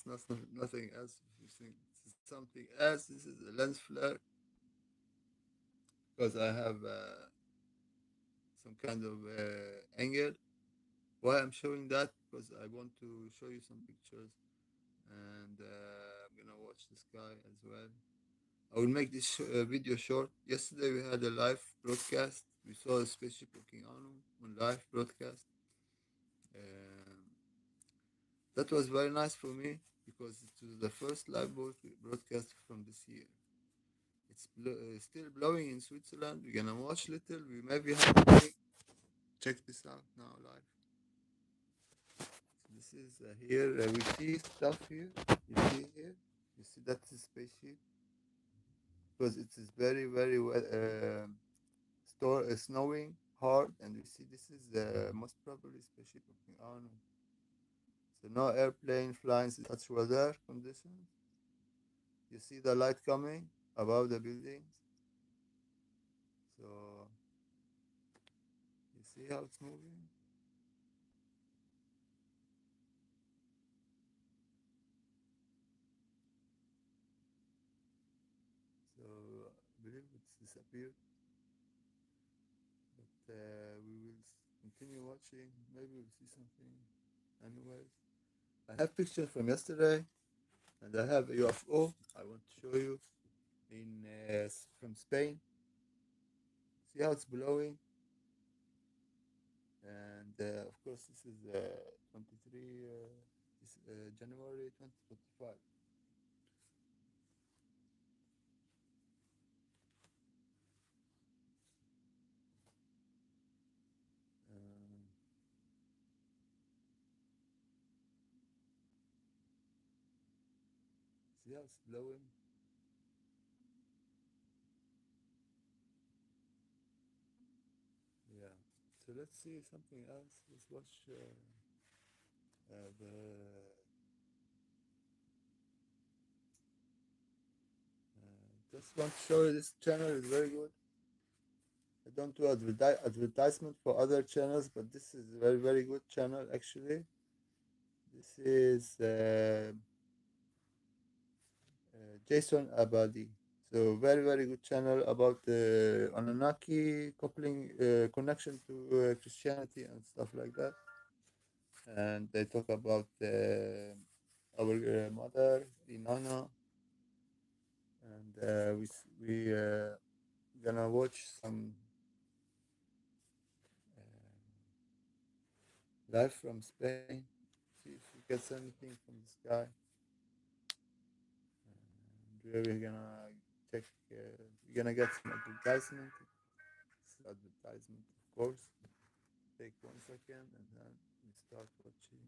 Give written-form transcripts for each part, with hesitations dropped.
nothing else. If you think this is something else, this is a lens flare because I have some kind of angle. Why I'm showing that? Because I want to show you some pictures, and I'm gonna watch the sky as well. I will make this video short. Yesterday we had a live broadcast. We saw a spaceship looking on live broadcast. Um, that was very nice for me because it was the first live broadcast from this year. It's still blowing in Switzerland. We're gonna watch little. We maybe have a break. Check this out now live. So this is here. We see stuff here. You see here. You see that's a spaceship because it is very well. Snowing hard, and we see this is most probably spaceship looking on. So no airplane flying in such weather conditions. You see the light coming above the buildings. So you see how it's moving. So I believe it's disappeared, but we will continue watching. Maybe we'll see something. Anyways, I have pictures from yesterday, and I have a UFO. I want to show you in from Spain. See how it's blowing, and of course this is 23 January 2025. Um, See how it's blowing. Yeah. So let's see something else. Let's watch the. Just want to show you this channel is very good. I don't do advertisement for other channels, but this is a very good channel actually. This is Jason Abadi. So very good channel about the Anunnaki coupling connection to Christianity and stuff like that. And they talk about our mother, Inanna, and we gonna watch some live from Spain. See if we get anything from the sky. And we're gonna check. We're gonna get some advertisement. Advertisement, of course. Take 1 second, and then we start watching.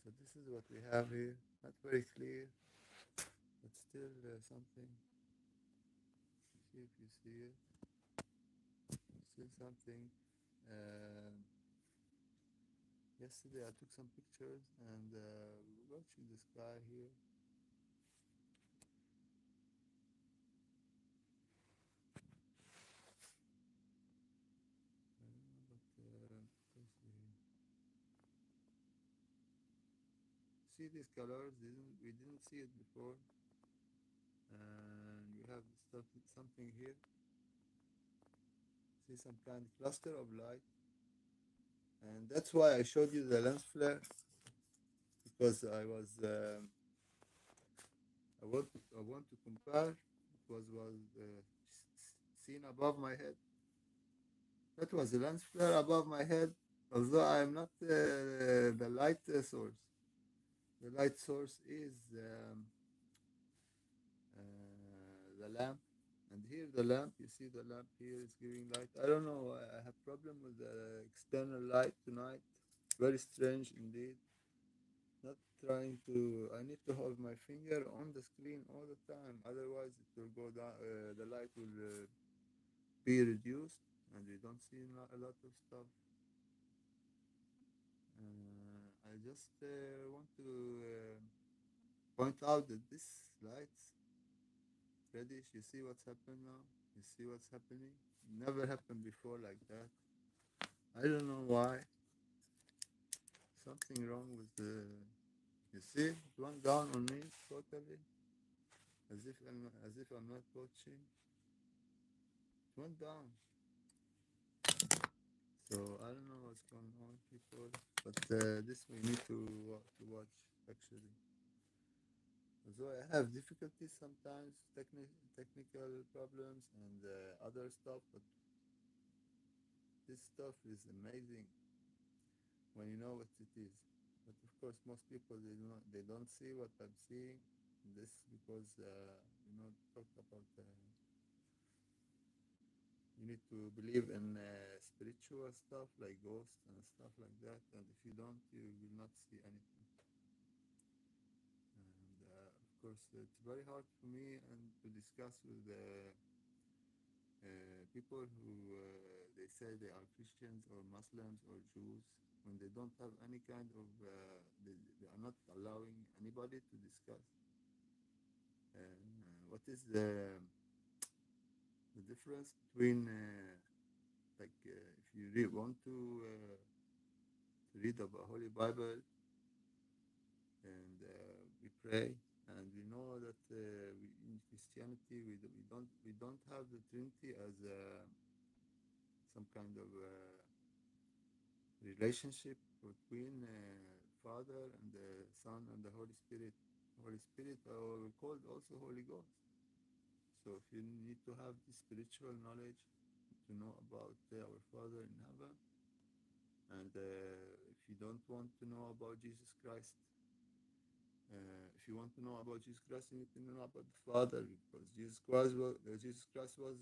So this is what we have here. Not very clear, but still something. See if you see it. Still something. Yesterday I took some pictures, and we were watching the sky here. See these colors? We didn't see it before, and we have something here. See some kind of cluster of light, and that's why I showed you the lens flare, because I want to compare what was seen above my head. That was the lens flare above my head, although I am not the light source. The light source is the lamp, and here the lamp. You see the lamp here is giving light. I don't know. I have problem with the external light tonight. Very strange indeed. Not trying to. I need to hold my finger on the screen all the time. Otherwise, it will go down. The light will be reduced, and we don't see a lot of stuff. I just want to point out that this lights reddish. You see what's happening now? You see what's happening? Never happened before like that. I don't know why. Something wrong with the. You see, it went down on me totally, as if I'm not watching. It went down. So I don't know what's going on, people. But this we need to watch actually. So I have difficulties sometimes, technical problems and other stuff. But this stuff is amazing when you know what it is. But of course, most people they don't see what I'm seeing. This because talk about you need to believe in spiritual stuff like ghosts and stuff like that. And if you don't, you will not see anything. And of course, it's very hard for me and to discuss with people who they say they are Christians or Muslims or Jews when they don't have any kind of they are not allowing anybody to discuss what is the difference between if you want to read the Holy Bible and we pray and we know that in Christianity we don't have the Trinity as some kind of relationship between Father and the Son and the Holy Spirit. Holy Spirit, called also Holy Ghost. So if you need to have the spiritual knowledge to know about our Father in heaven, and if you don't want to know about Jesus Christ, if you want to know about Jesus Christ, you need to know about the Father, because Jesus Christ was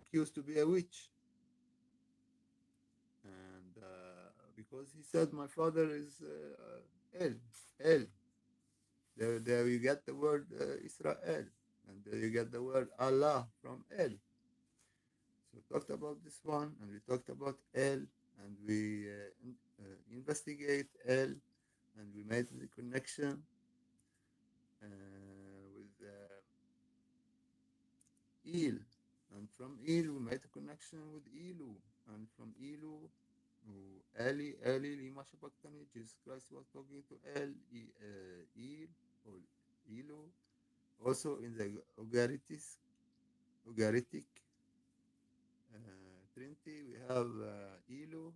accused to be a witch, and because he said, "My Father is El, El." There you get the word Israel, and there you get the word Allah from El. So we talked about this one, and we talked about El, and we investigate El, and we made the connection with Il, and from Il we made a connection with Ilu, and from Ilu, Eli, Eli, lima sabachthani, Jesus Christ was talking to Il, or Ilu. Also in the Ugaritic Trinity, we have Ilu,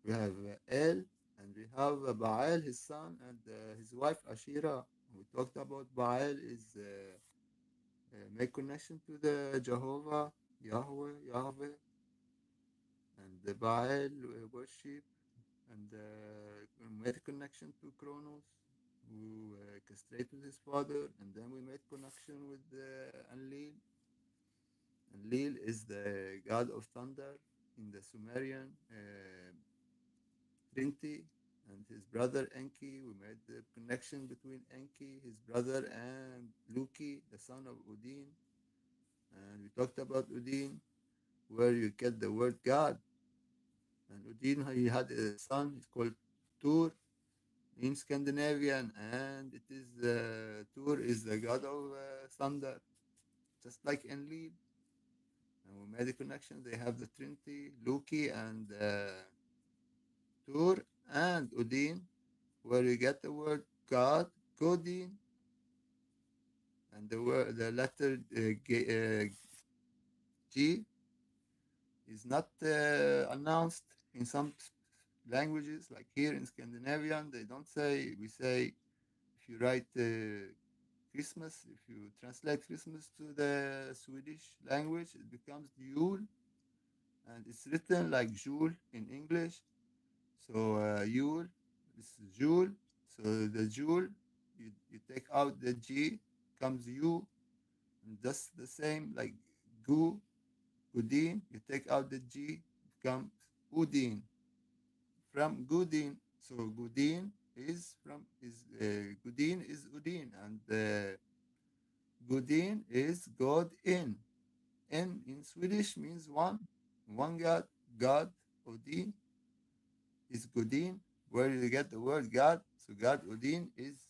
we have El, and we have Baal, his son, and his wife Ashira. We talked about Baal is make connection to the Jehovah, Yahweh, and the Baal worship, and made a connection to Kronos, who castrated his father, and then we made connection with Enlil. Enlil is the god of thunder in the Sumerian Trinity, and his brother Enki. We made the connection between Enki, his brother, and Loki, the son of Odin. And we talked about Odin, where you get the word God. And Odin, he had a son, it's called Thor in Scandinavian, and it is Thor is the god of thunder, just like Enlil. And we made a connection. They have the Trinity, Loki and Thor and Odin, where you get the word God, Godin, and the letter G is not announced in some languages, like here in Scandinavian. They don't say, we say, if you write Christmas, if you translate Christmas to the Swedish language, it becomes Jul, and it's written like Jule in English. So Yule, this is Jule. So the Jule, you take out the G, comes U, and just the same like Gu, Gudin. You take out the G, becomes Udin. From Gudin, so Gudin is Gudin is Udin, and Gudin is God in. In Swedish means one God, God, Odin is Godin, where you get the word God. So God Odin is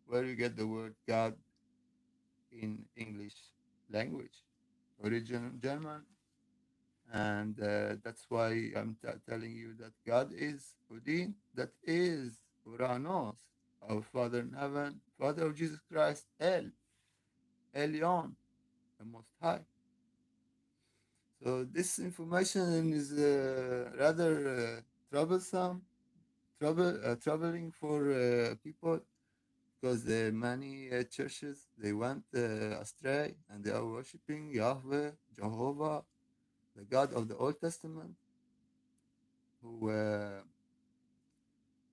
where you get the word God in English language. Original German, And that's why I'm telling you that God is Odin, that is Uranos, our Father in heaven, Father of Jesus Christ, Elyon, the Most High. So this information is rather troublesome, troubling for people, because many churches they went astray and they are worshiping Yahweh, Jehovah, the God of the Old Testament, who uh,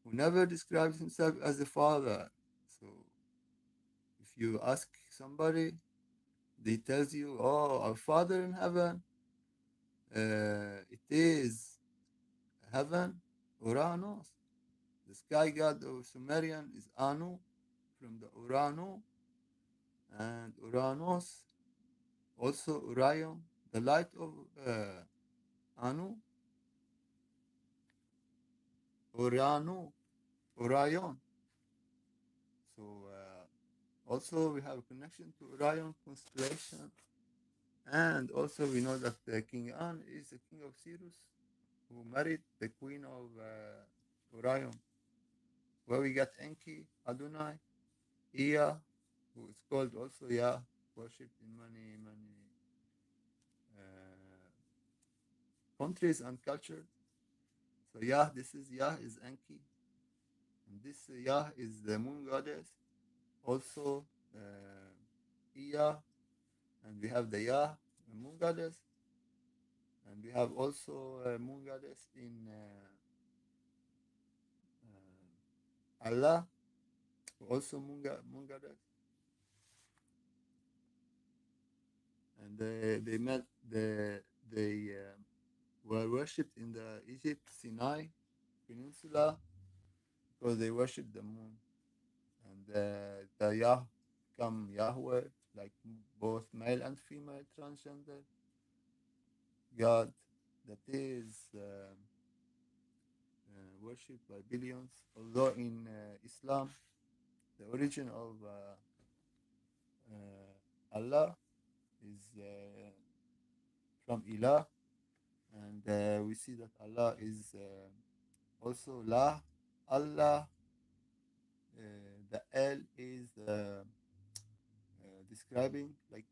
who never describes himself as a father. So if you ask somebody, they tells you, "Oh, our Father in heaven, it is heaven, Uranos. The sky god of Sumerian is Anu, from the Uranu, and Uranos, also Orion, the light of Anu, Orion. So also we have a connection to Orion constellation, and also we know that King An is the king of Sirius, who married the queen of Orion, where we got Enki, Adonai, Ea, who is called also Yah, worshipped in many uh, countries and cultures. So Yah, this is Yah is Enki, and this Yah is the moon goddess, also Ea, and we have the Yah, the moon goddess, and we have also a moon goddess in Allah, also moon goddess, and they met they were worshipped in the Egypt Sinai Peninsula because they worshipped the moon, and the Yah become Yahweh, like both male and female transgender God that is worshipped by billions. Although in Islam, the origin of Allah is from Ilah, and we see that Allah is also La. Allah, the L is describing like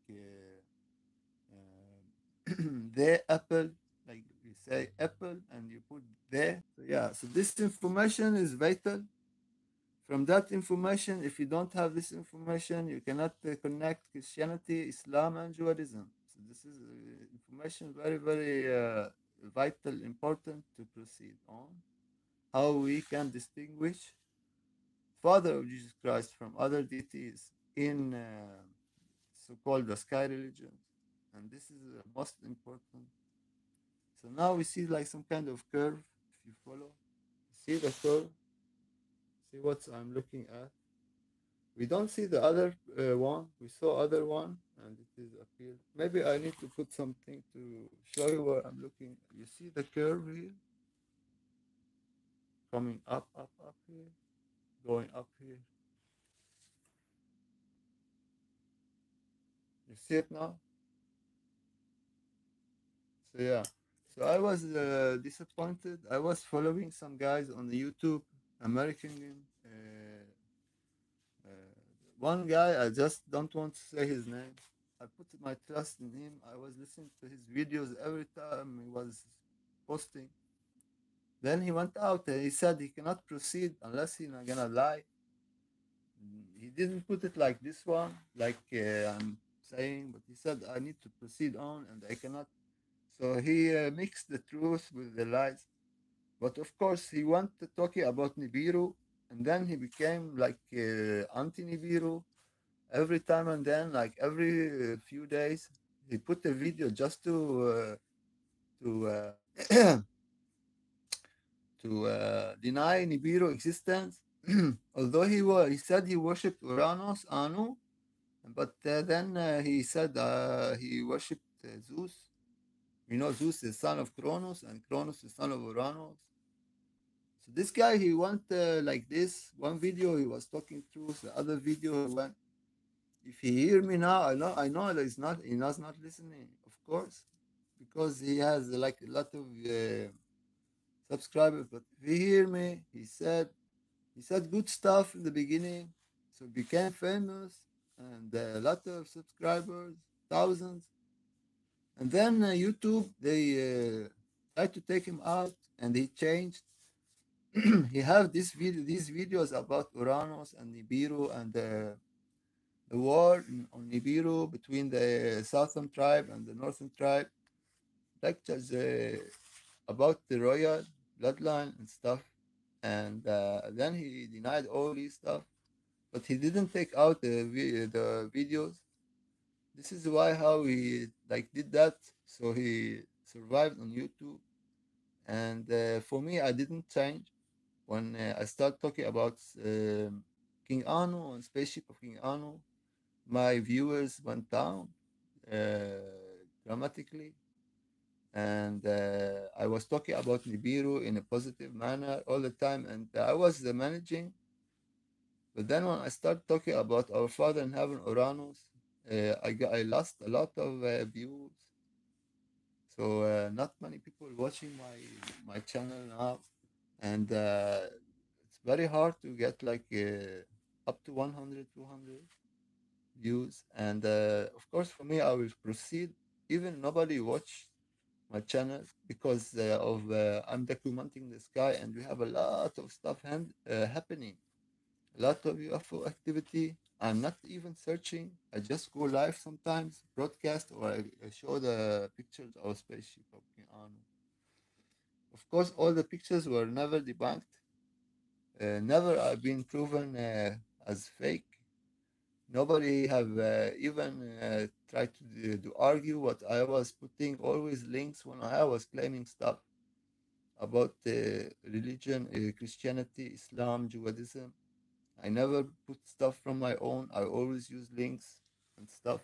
the apple, like you say apple and you put there. So yeah, so this information is vital. From that information, if you don't have this information, you cannot connect Christianity, Islam, and Judaism. So this is information very vital, important to proceed on. How we can distinguish Father of Jesus Christ from other deities in so-called the sky religions, and this is most important. So now we see like some kind of curve. If you follow, see the curve. See what I'm looking at. We don't see the other one. We saw other one, and it is appeared. Maybe I need to put something to show you what I'm looking. You see the curve here, coming up here, going up here. You see it now? So yeah. So I was disappointed. I was following some guys on the YouTube, American. Uh, uh, One guy, I just don't want to say his name. I put my trust in him. I was listening to his videos every time he was posting. Then he went out and he said he cannot proceed unless he's not gonna lie. He didn't put it like this one, like I'm saying, but he said I need to proceed on and I cannot. So he mixed the truth with the lies. But of course, he went to talking about Nibiru, and then he became like anti Nibiru every time and then, like every few days. He put a video just to to deny Nibiru existence. Although he said he worshipped Uranus, Anu, but then he said he worshipped Zeus. You know, Zeus is son of Cronus, and Cronus is son of Uranus. So this guy, he went like this. One video he was talking truth, the other video he went. If he hear me now, I know that he's not. He was not listening, of course. because he has like a lot of subscribers. But if you hear me, he said good stuff in the beginning, so became famous and a lot of subscribers, thousands. And then YouTube they tried to take him out, and he changed. He have these videos about Uranus and Nibiru and the war on Nibiru between the southern tribe and the northern tribe, lectures about the royal bloodline and stuff. And then he denied all these stuff, but he didn't take out the videos. This is why how he like did that, so he survived on YouTube. And for me, I didn't change when I started talking about King Anu and spaceship of King Anu. My viewers went down dramatically, and I was talking about Nibiru in a positive manner all the time, and I was the managing. But then when I started talking about our Father in Heaven, Uranus, I lost a lot of views. So not many people watching my channel now, and it's very hard to get like up to 100, 200 views. And of course, for me, I will proceed even nobody watch my channel because of I'm documenting the sky, and we have a lot of stuff happening, a lot of UFO activity. I'm not even searching. I just go live sometimes, broadcast, or I show the pictures of spaceship of Keanu. Of course, all the pictures were never debunked, never been proven as fake. Nobody have even tried to argue what I was putting. Always links when I was claiming stuff about religion, Christianity, Islam, Judaism. I never put stuff from my own. I always use links and stuff.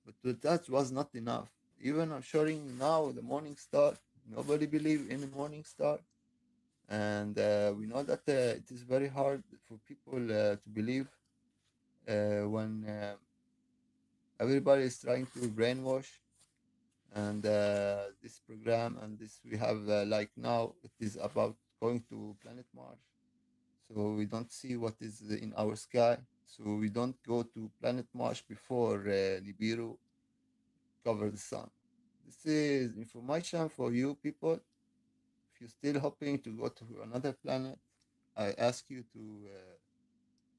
But that was not enough. Even I'm showing now the morning star. Nobody believe in the morning star. And we know that it is very hard for people to believe when everybody is trying to brainwash. And this program and this we have like now, it is about going to planet Mars. So we don't see what is in our sky. So we don't go to planet Mars before Nibiru cover the sun. This is information for you people. If you're still hoping to go to another planet, I ask you to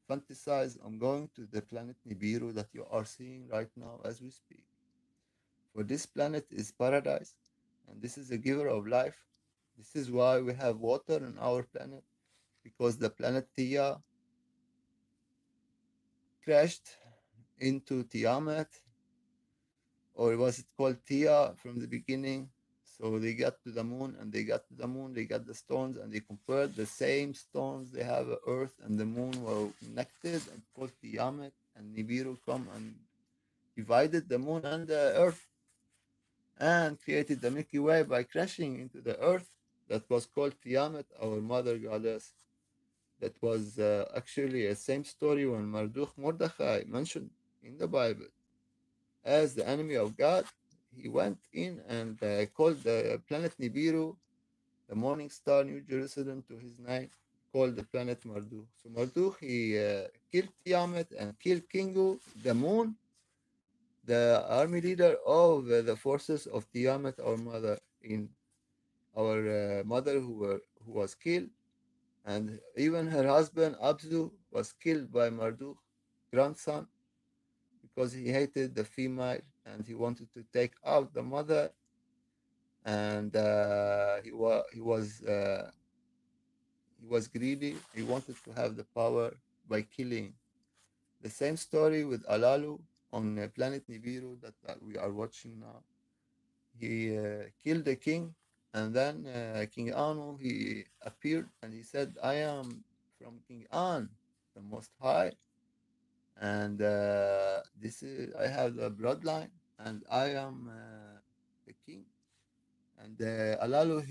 fantasize on going to the planet Nibiru that you are seeing right now as we speak. For this planet is paradise, and this is a giver of life. This is why we have water on our planet, because the planet Tia crashed into Tiamat, or was it called Tia from the beginning? So they got to the moon, and they got to the moon, they got the stones, and they compared the same stones. They have Earth and the moon were connected and called Tiamat, and Nibiru come and divided the moon and the Earth and created the Milky Way by crashing into the Earth. That was called Tiamat, our mother goddess. That was actually a same story when Mordechai mentioned in the Bible as the enemy of God. He went in and called the planet Nibiru, the morning star, New Jerusalem, to his name, called the planet Marduk. So Marduk, he killed Tiamat and killed Kingu, the moon, the army leader of the forces of Tiamat, our mother, in our mother who was killed, and even her husband Abzu was killed by Marduk, grandson, because he hated the female and he wanted to take out the mother, and he was greedy. He wanted to have the power by killing. The same story with Alalu on planet Nibiru that we are watching now. He killed the king, and then King Anu, he appeared and he said, I am from King An, the Most High, and this is I have the bloodline, and I am the king. And Alalu,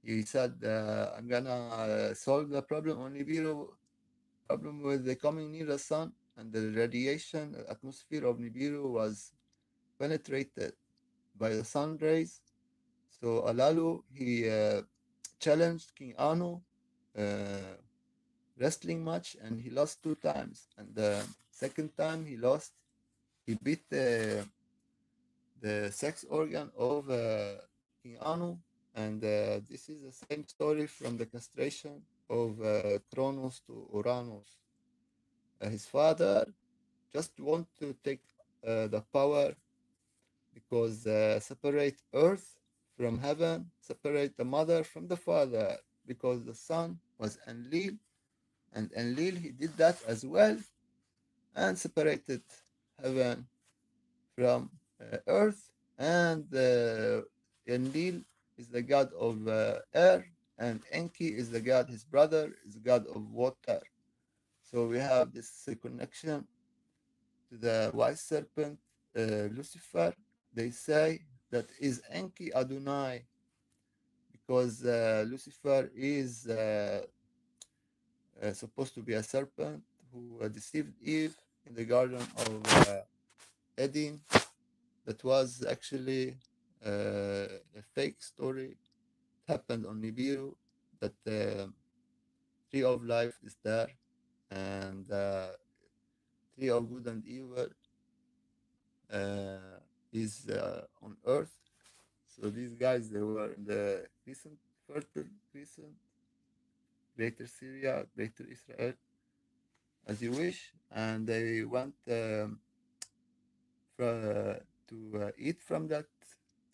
he said, I'm gonna solve the problem on Nibiru, problem with the coming near the sun, and the radiation atmosphere of Nibiru was penetrated. by the sun rays. So Alalu, he challenged King Anu uh, wrestling match, and he lost 2 times. And the second time he lost, he beat the sex organ of King Anu. And this is the same story from the castration of Cronus to Uranus. His father just want to take the power because separate earth from heaven, separate the mother from the father, because the son was Enlil, and Enlil he did that as well, and separated heaven from earth, and Enlil is the god of air, and Enki is the god, his brother is the god of water. So we have this connection to the white serpent, Lucifer. They say that is Enki Adonai, because Lucifer is supposed to be a serpent who deceived Eve in the Garden of Eden. That was actually a fake story. It happened on Nibiru, that the tree of life is there, and tree of good and evil uh, is on earth. So these guys, they were in the Crescent, Fertile Crescent, Greater Syria, Greater Israel, as you wish, and they went to eat from that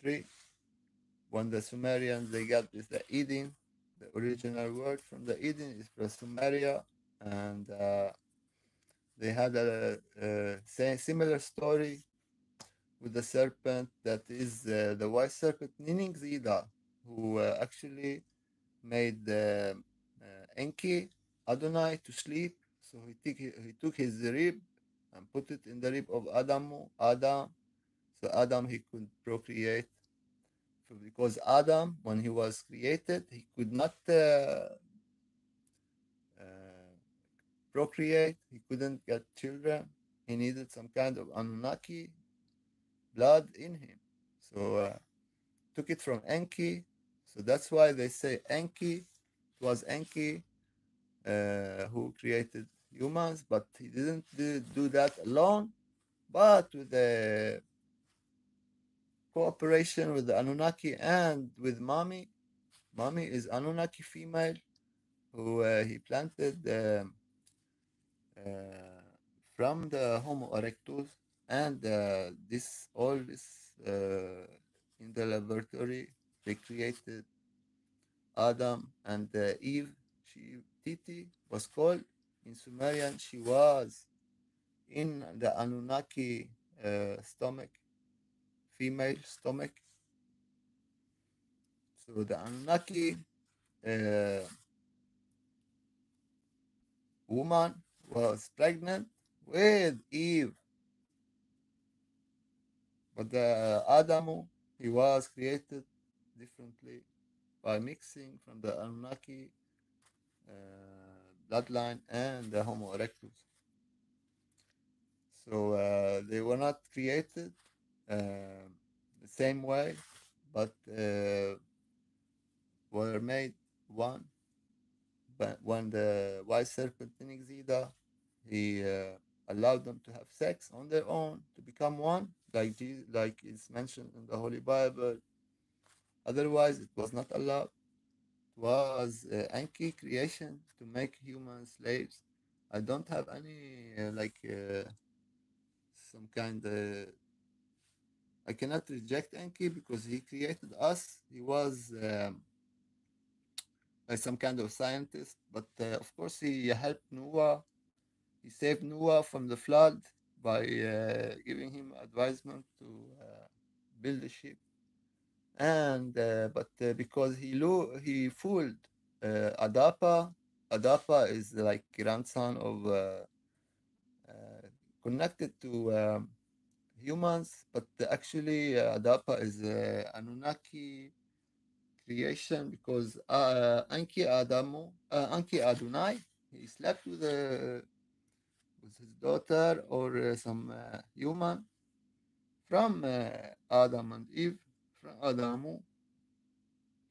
tree. When the Sumerians, they got this the Eden, the original word from the Eden is from Sumeria, and they had a similar story with the serpent, that is the white serpent Nining Zida, who actually made Enki Adonai to sleep. So he took his rib and put it in the rib of Adam. So Adam, he could procreate. So because Adam, when he was created, he could not uh, procreate. He couldn't get children. He needed some kind of Anunnaki blood in him. So took it from Enki. So that's why they say Enki. It was Enki who created humans, but he didn't do that alone, but with the cooperation with the Anunnaki and with Mami. Mami is Anunnaki female who he planted from the Homo erectus, and this all this in the laboratory they created Adam and Eve. Titi was called in Sumerian. She was in the Anunnaki stomach, female stomach. So the Anunnaki uh, woman was pregnant with Eve, but the Adamu, he was created differently by mixing from the Anunnaki bloodline and the Homo erectus. So they were not created the same way, but were made one. But when the white serpent Zida, he allowed them to have sex on their own to become one, like like is mentioned in the Holy Bible. Otherwise, it was not allowed. It was Enki creation to make human slaves. I don't have any some kind of. I cannot reject Enki because he created us. He was like some kind of scientist, but of course he helped Noah. He saved Noah from the flood by giving him advisement to build a ship. And but because he fooled Adapa. Adapa is like grandson of connected to humans, but actually Adapa is Anunnaki creation, because Anki Adonai, he slept with his daughter or some human from Adam and Eve, from Adamu,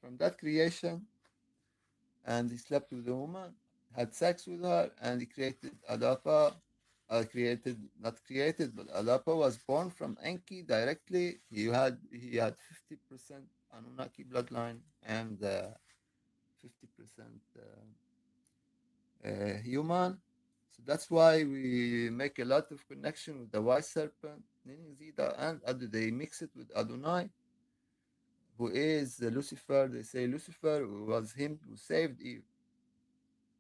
from that creation, and he slept with a woman, had sex with her, and he created Adapa. Not created, but Adapa was born from Enki directly. He had 50% Anunnaki bloodline and 50% human. So that's why we make a lot of connection with the white serpent, meaning Zeta and Adu. They mix it with Adonai, who is Lucifer. They say Lucifer was him who saved Eve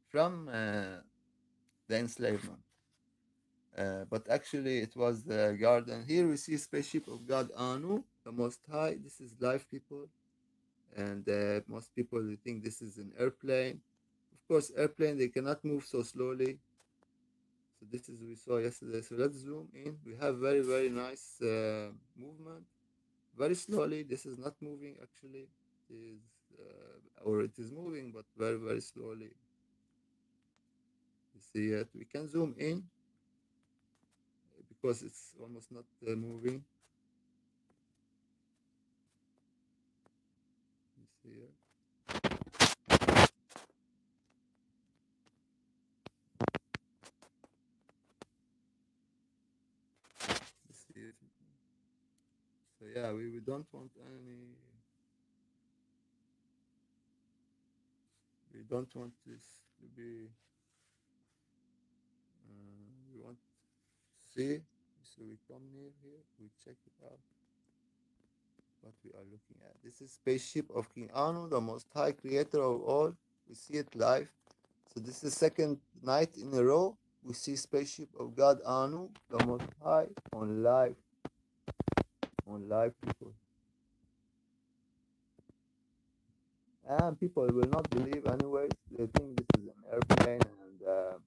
from the enslavement. But actually, it was the garden. Here we see spaceship of God Anu, the Most High. This is life, people, and most people they think this is an airplane. Of course, airplane they cannot move so slowly. So this is we saw yesterday. So let's zoom in. We have very nice movement. Very slowly. This is not moving actually. It is or it is moving, but very slowly. You see it. We can zoom in because it's almost not moving. You see it. You see it. So yeah, we don't want any. We don't want this to be. We want to see. So we come near here. We check it out. What we are looking at. This is spaceship of King Anu, the most high creator of all. We see it live. So this is second night in a row. We see spaceship of God Anu, the most high, on live. On live, people. And people will not believe anyways. They think this is an airplane and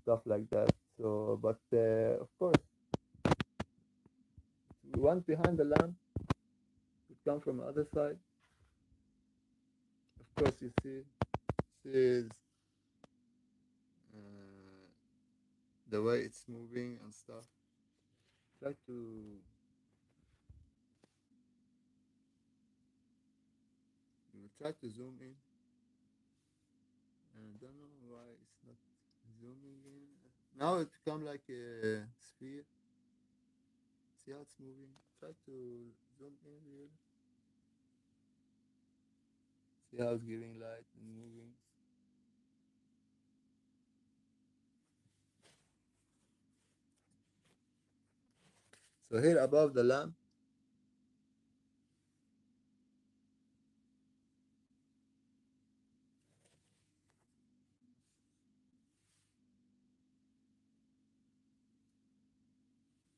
stuff like that. So, but of course, we went behind the lamp. We come from the other side. Of course, you see, this is the way it's moving and stuff. Try to try to zoom in. I don't know why it's not zooming in. Now it become like a sphere. See how it's moving? Try to zoom in here. See how it's giving light and moving. So here above the lamp,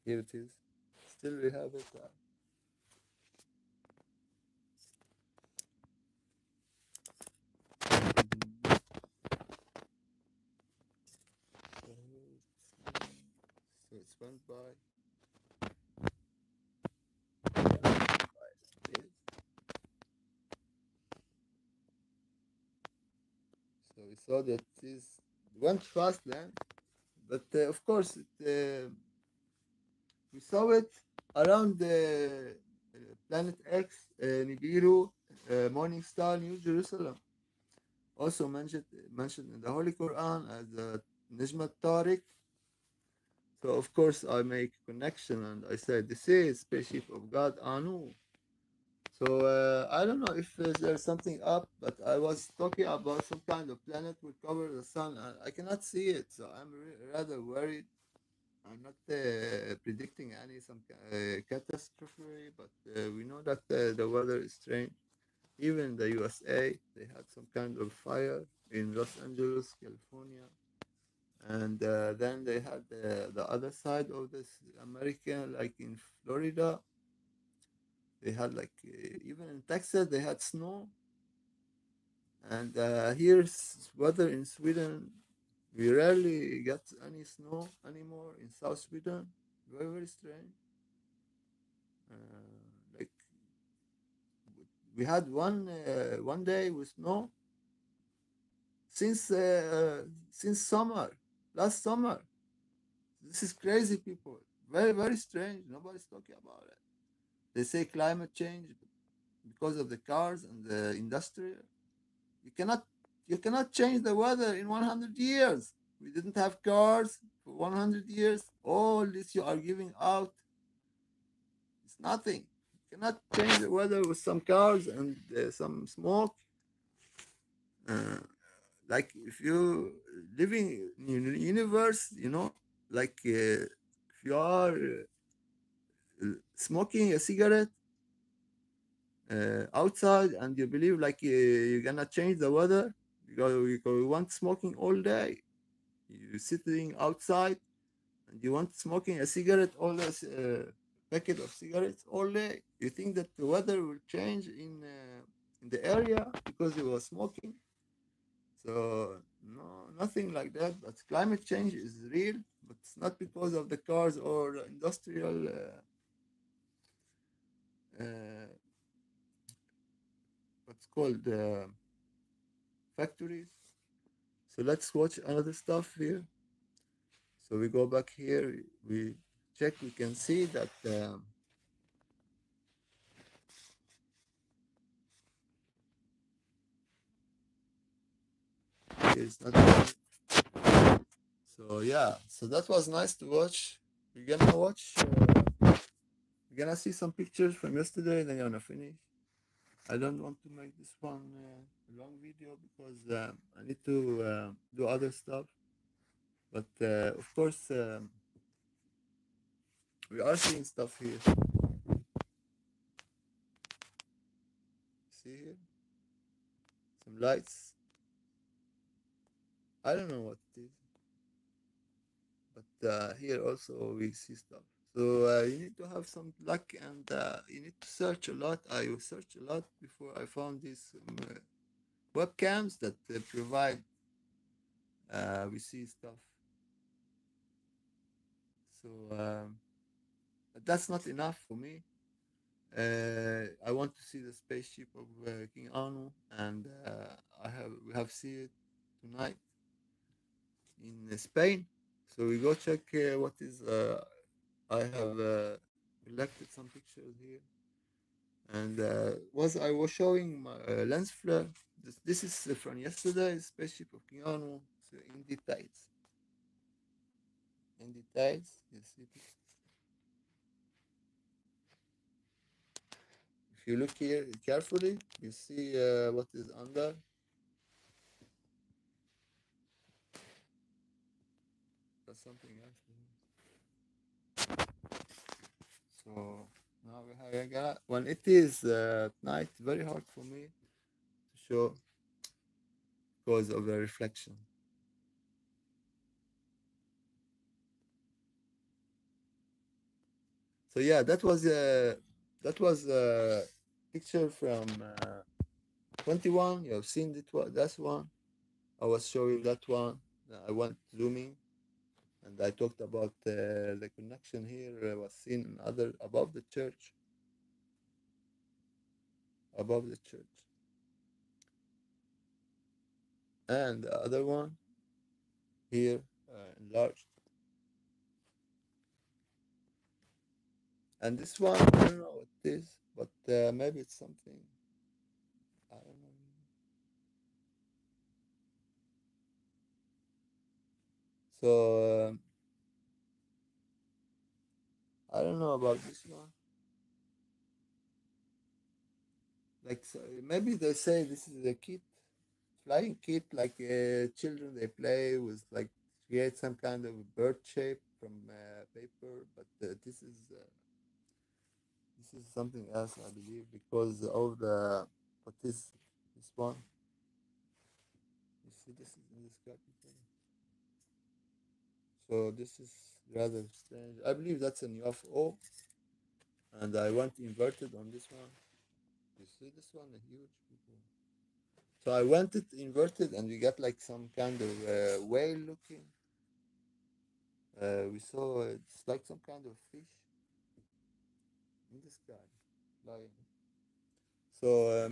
here it is. Still we have it. So it's went by. So we saw that this went fast then, but of course we saw it around the planet X, Nibiru, Morning Star, New Jerusalem. Also mentioned in the Holy Quran as Nijmat Tariq. So of course I make connection and I said this is spaceship of God Anu. So I don't know if there's something up, but I was talking about some kind of planet will cover the sun, and I cannot see it. So I'm rather worried. I'm not predicting any some catastrophe, but we know that the weather is strange. Even in the USA, they had some kind of fire in Los Angeles, California, and then they had the other side of this American, like in Florida. They had like even in Texas they had snow, and here's weather in Sweden. We rarely get any snow anymore in South Sweden. Very strange. Like we had one day with snow since summer, last summer. This is crazy, people. very, very strange. Nobody's talking about it. They say climate change because of the cars and the industry. You cannot you cannot change the weather in 100 years. We didn't have cars for 100 years. All this you are giving out is nothing. You cannot change the weather with some cars and some smoke. Uh, like if you living in the universe, like if you are smoking a cigarette outside and you believe like you're gonna change the weather because you want smoking all day. You're sitting outside and you want smoking a cigarette, all this packet of cigarettes all day. You think that the weather will change in the area because you were smoking? So no, nothing like that. But climate change is real, but it's not because of the cars or industrial uh, what's called factories. So let's watch another stuff here. So we go back here, we check, we can see that it's not. So yeah, so that was nice to watch. We're gonna watch. We're gonna see some pictures from yesterday, then gonna finish. I don't want to make this one a long video because I need to do other stuff. But of course, we are seeing stuff here. See here, some lights. I don't know what it is, but here also we see stuff. So you need to have some luck and you need to search a lot. I searched a lot before I found these webcams that provide we see stuff. So but that's not enough for me. I want to see the spaceship of King Anu, and we have seen it tonight in Spain. So we go check what is. I have collected some pictures here, and I was showing my lens flare. This is from yesterday's spaceship of King Anu. So in details, you see. If you look here carefully, you see what is under. That's something else. So now we have when it is at night, very hard for me to show because of the reflection. So yeah, that was a picture from 21. You have seen that one. I was showing that one. I went zooming, and I talked about the connection here was seen other above the church, and the other one here enlarged, and this one I don't know what it is, but maybe it's something I don't know. So I don't know about this one. Like so maybe they say this is a kit, flying kit, like children they play with, like create some kind of bird shape from paper. But this is something else, I believe, because of the what is this one? You see, this is in this capital. So this is rather strange. I believe that's an UFO, and I went inverted on this one. You see this one, a huge people. So I went it inverted, and we got like some kind of whale looking. We saw it's like some kind of fish in the sky flying. So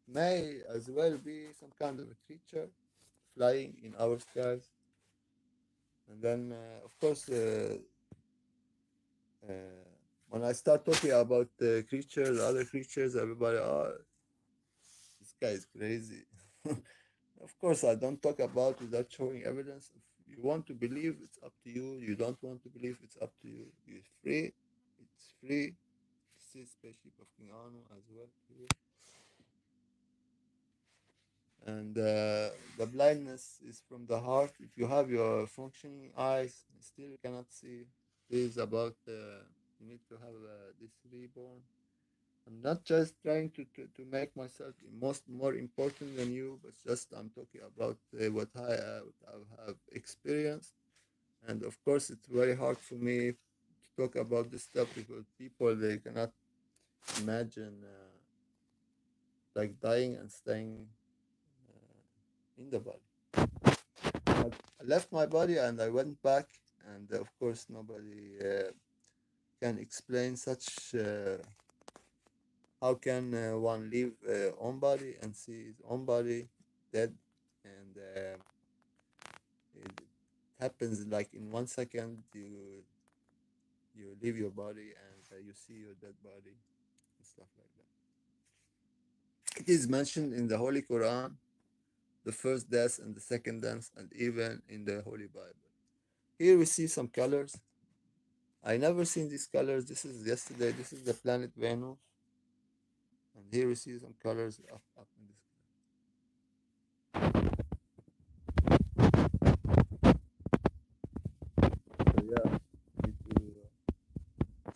may as well be some kind of a creature flying in our skies. And then, of course, Uh, when I start talking about creatures, other creatures, everybody, oh, this guy is crazy. Of course, I don't talk about without showing evidence. If you want to believe, it's up to you. You don't want to believe, it's up to you. You're free. It's free. This is spaceship of King Anu as well here. And the blindness is from the heart. If you have your functioning eyes, still you cannot see. This is about you need to have this reborn. I'm not just trying to make myself more important than you, but just I'm talking about what I have experienced. And of course, it's very hard for me to talk about this stuff because people they cannot imagine like dying and staying in the body. I left my body and I went back, and of course, nobody can explain such. How can one leave own body and see his own body dead, and it happens like in 1 second you leave your body and you see your dead body and stuff like that. It is mentioned in the Holy Quran, the first death and the second death, and even in the Holy Bible. Here we see some colors. I never seen these colors. This is yesterday. This is the planet Venus, and here we see some colors up in this. So yeah, me too.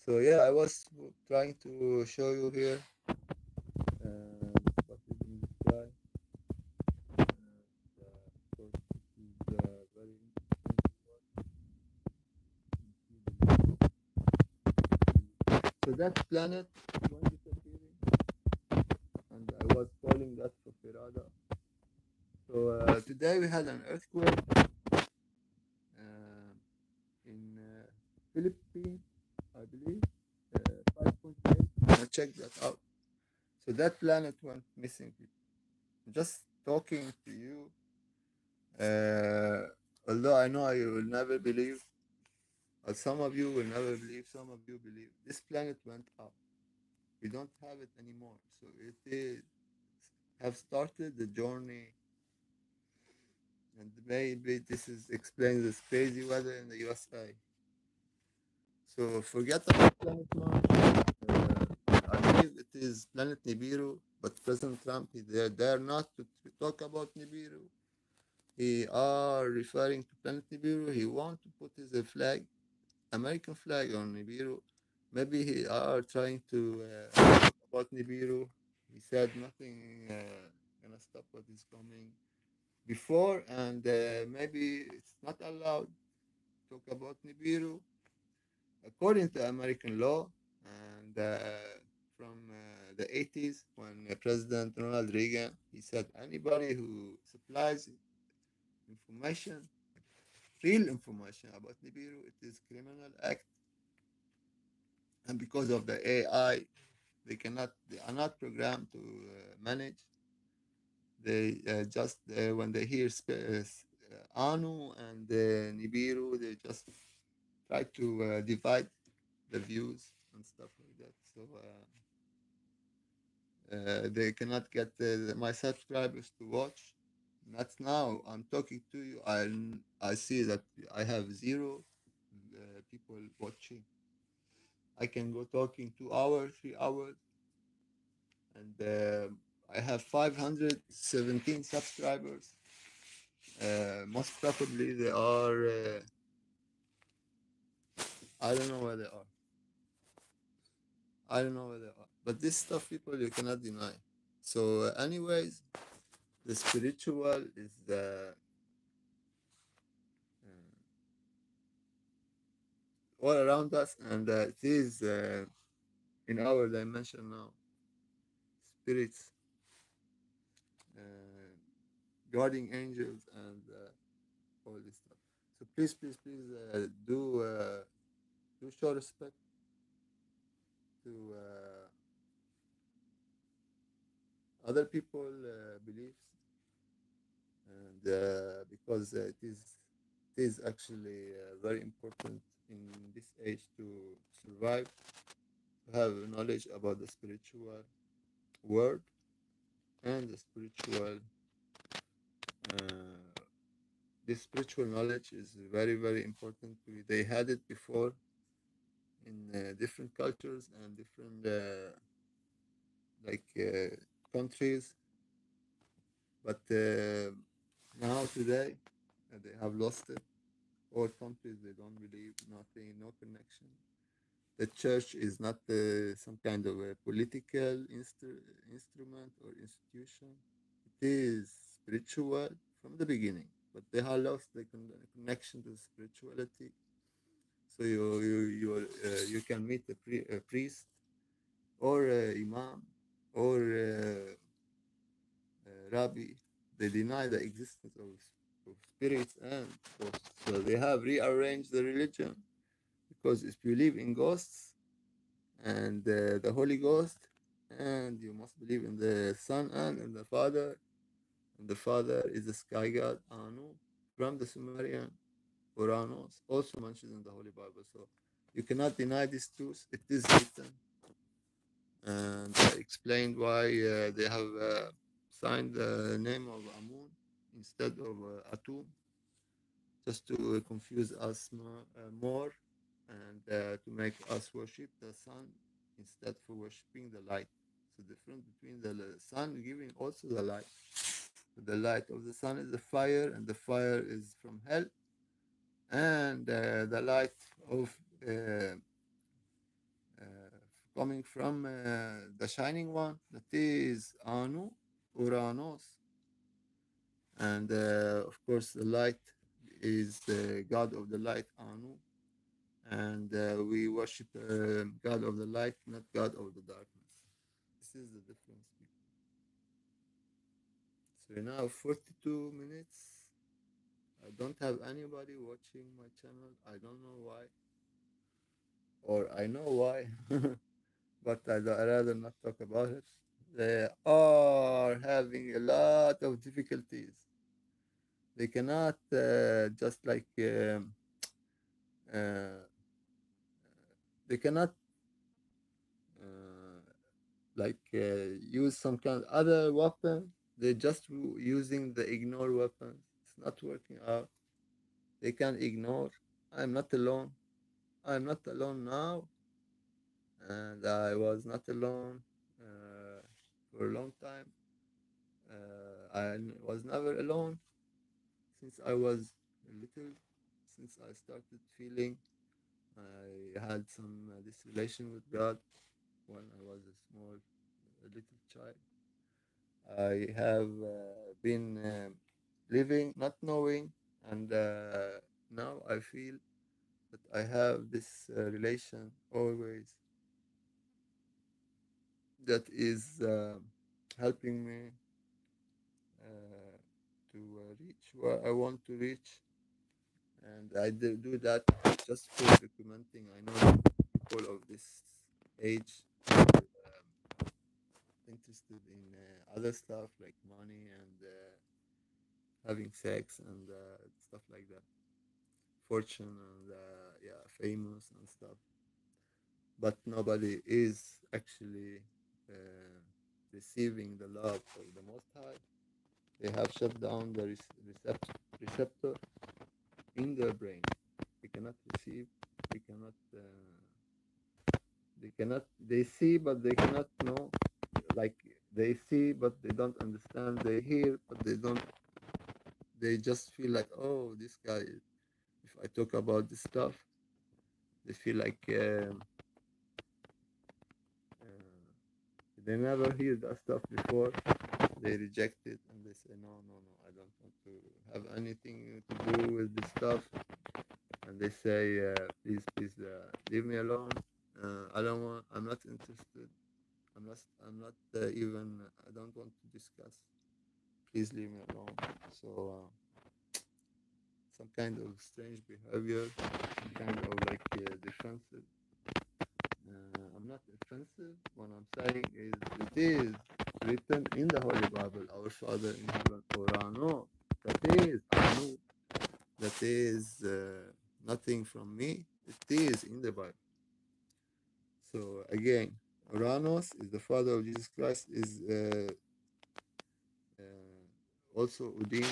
So yeah, I was trying to show you here what is in the sky. Of course, this is very interesting to watch. So that planet was disappearing, and I was calling that 𝀭President. So today we had an earthquake in Philippines, I believe, 5.8. I checked that out. So that planet went missing. Just talking to you, uh, although I know you will never believe, or some of you will never believe, some of you believe, this planet went up. We don't have it anymore. So it is have started the journey, and maybe this is explains this crazy weather in the USA. So forget about planet Mars. I believe it is planet Nibiru, but President Trump he they dare not to talk about Nibiru. He are referring to planet Nibiru. He want to put his flag, American flag on Nibiru. Maybe he are trying to talk about Nibiru. He said nothing gonna stop what is coming before, and maybe it's not allowed to talk about Nibiru according to American law. And from the 80s, when President Ronald Reagan he said anybody who supplies information, real information about Nibiru, it is criminal act. And because of the AI, they are not programmed to manage. They just when they hear Anu and Nibiru, they just try to divide the views and stuff like that. So they cannot get my subscribers to watch. Not now. I'm talking to you. I see that I have zero people watching. I can go talking 2 hours, 3 hours, and I have 517 subscribers. Most probably they are. I don't know where they are. I don't know where they are. But this stuff, people, you cannot deny. So, anyways, the spiritual is all around us, and it is in our dimension now. Spirits, uh, guarding angels, and all this stuff. So please, please, please do show respect to other people beliefs, and because it is actually very important in this age to survive, to have knowledge about the spiritual world and the spiritual. Uh, this spiritual knowledge is very, very important. They had it before in different cultures and different like countries, but now today they have lost it. All countries they don't believe nothing, no connection. The church is not some kind of a political instrument or institution. It is spiritual from the beginning, but they have lost the connection to spirituality. So you can meet a priest or a imam or rabbi. They deny the existence of spirits and ghosts. So they have rearranged the religion because if you believe in ghosts and the Holy Ghost, and you must believe in the Son and in the Father, and the Father is the sky god Anu from the Sumerian Uranos, also mentioned in the Holy Bible. So you cannot deny this truth. It is written, and I explained why they have signed the name of Amun instead of Atum, just to confuse us more and to make us worship the sun instead for worshiping the light. So difference between the sun giving also the light. The light of the sun is the fire, and the fire is from hell, and the light of uh, coming from the shining one, that is Anu, Uranos, and of course the light is the god of the light, Anu, and we worship God of the light, not God of the darkness. This is the difference. So now 42 minutes. I don't have anybody watching my channel. I don't know why, or I know why, but I'd rather not talk about it. They are having a lot of difficulties. They cannot just like uh, they cannot uh, use some kind of other weapon. They're just using the ignore weapon. It's not working out. They can ignore. I'm not alone. I'm not alone now, and I was not alone for a long time. I was never alone since I was little. Since I started feeling I had some this relation with God when I was a little child. I have been living not knowing, and now I feel that I have this relation always that is helping me to reach where I want to reach, and I do that just for documenting. I know people of this age are interested in other stuff like money and having sex and stuff like that, fortune and yeah, famous and stuff. But nobody is actually receiving the love of the Most High. They have shut down the receptor in their brain. They cannot receive. They cannot. They cannot. They see, but they cannot know. Like they see, but they don't understand. They hear, but they don't. They just feel like, oh, this guy. If I talk about this stuff, they feel like they never hear that stuff before. They reject it and they say, no, no, no, I don't want to have anything to do with this stuff. And they say, please, please, leave me alone. I don't want. I'm not interested. I'm not even. I don't want to discuss. Please leave me alone. So some kind of strange behavior, some kind of like defensive. I'm not offensive. What I'm saying is, it is written in the Holy Bible, our Father in heaven, Orano. That is Anu. That is nothing from me. It is in the Bible. So again, Uranus is the father of Jesus Christ, is also Udin,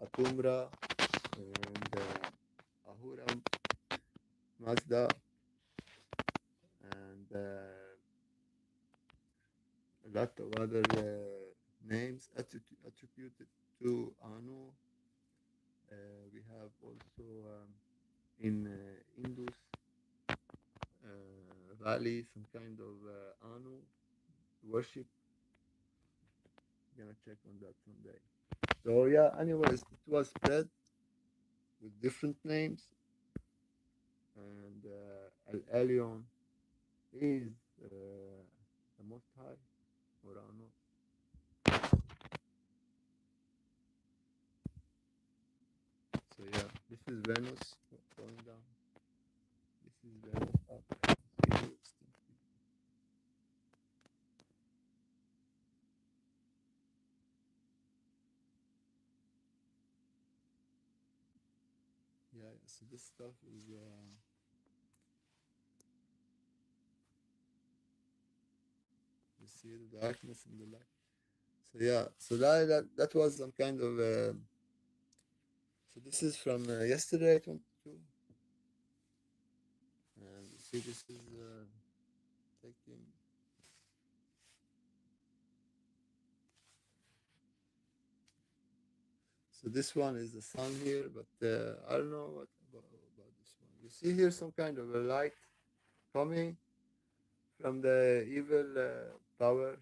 Atumra, and Ahuram, Mazda, and a lot of other names attributed to Anu. We have also in Indus Valley some kind of Anu worship. Gonna check on that someday. So yeah, anyways, it was spread with different names, and El Elyon is the Most High, or Anu. So yeah, this is Venus going down. This is Venus up. Yeah, so this stuff is you see the darkness and the light. So yeah, so that was some kind of so this is from yesterday 22, and you see this is taking. So this one is the sun here, but I don't know what about this one. You see here some kind of a light coming from the evil power.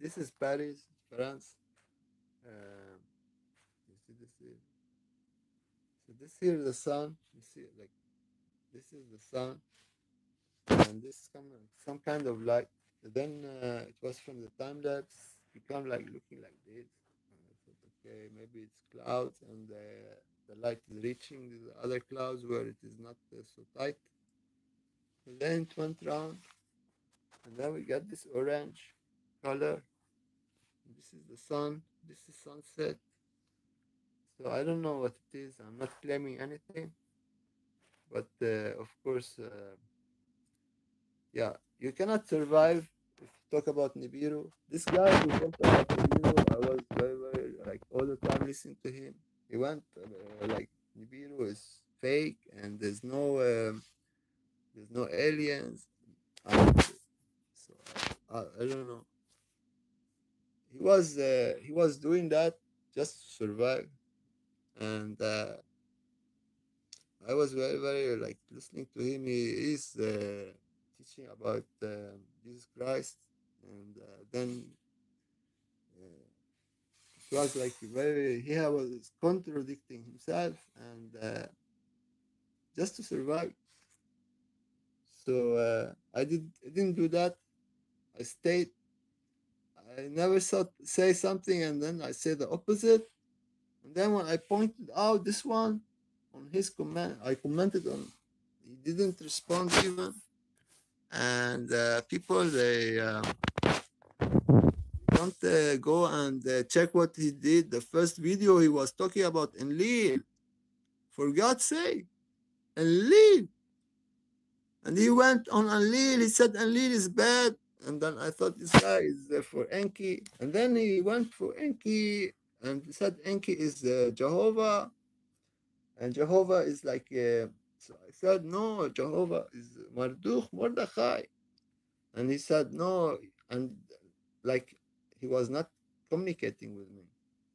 This is Paris, France. Uh, you see this here. So this here is the sun. You see it like this is the sun, and this is some kind of light. Then it was from the time lapse become like looking like this. And I thought, okay, maybe it's clouds, and the light is reaching the other clouds where it is not so tight. And then it went round, and then we got this orange color. This is the sun. This is sunset. So I don't know what it is. I'm not claiming anything, but of course, yeah, you cannot survive. If you talk about Nibiru, this guy who talked about Nibiru, I was very like all the time listening to him. He went like Nibiru is fake and there's no aliens. So I don't know. He was doing that just to survive, and I was very like listening to him. He is teaching about Jesus Christ, and then it was like very he was contradicting himself, and just to survive. So I didn't do that. I stayed. I never thought say something, and then I say the opposite. And then when I pointed out this one on his comment, I commented on. He didn't respond even, and people they don't go and check what he did. The first video he was talking about Enlil, for God's sake, Enlil, and he went on Enlil. He said Enlil is bad, and then I thought this guy is for Enki, and then he went for Enki and said Enki is Jehovah, and Jehovah is like. So I said no, Jehovah is Marduk Mordechai, and he said no, and like he was not communicating with me,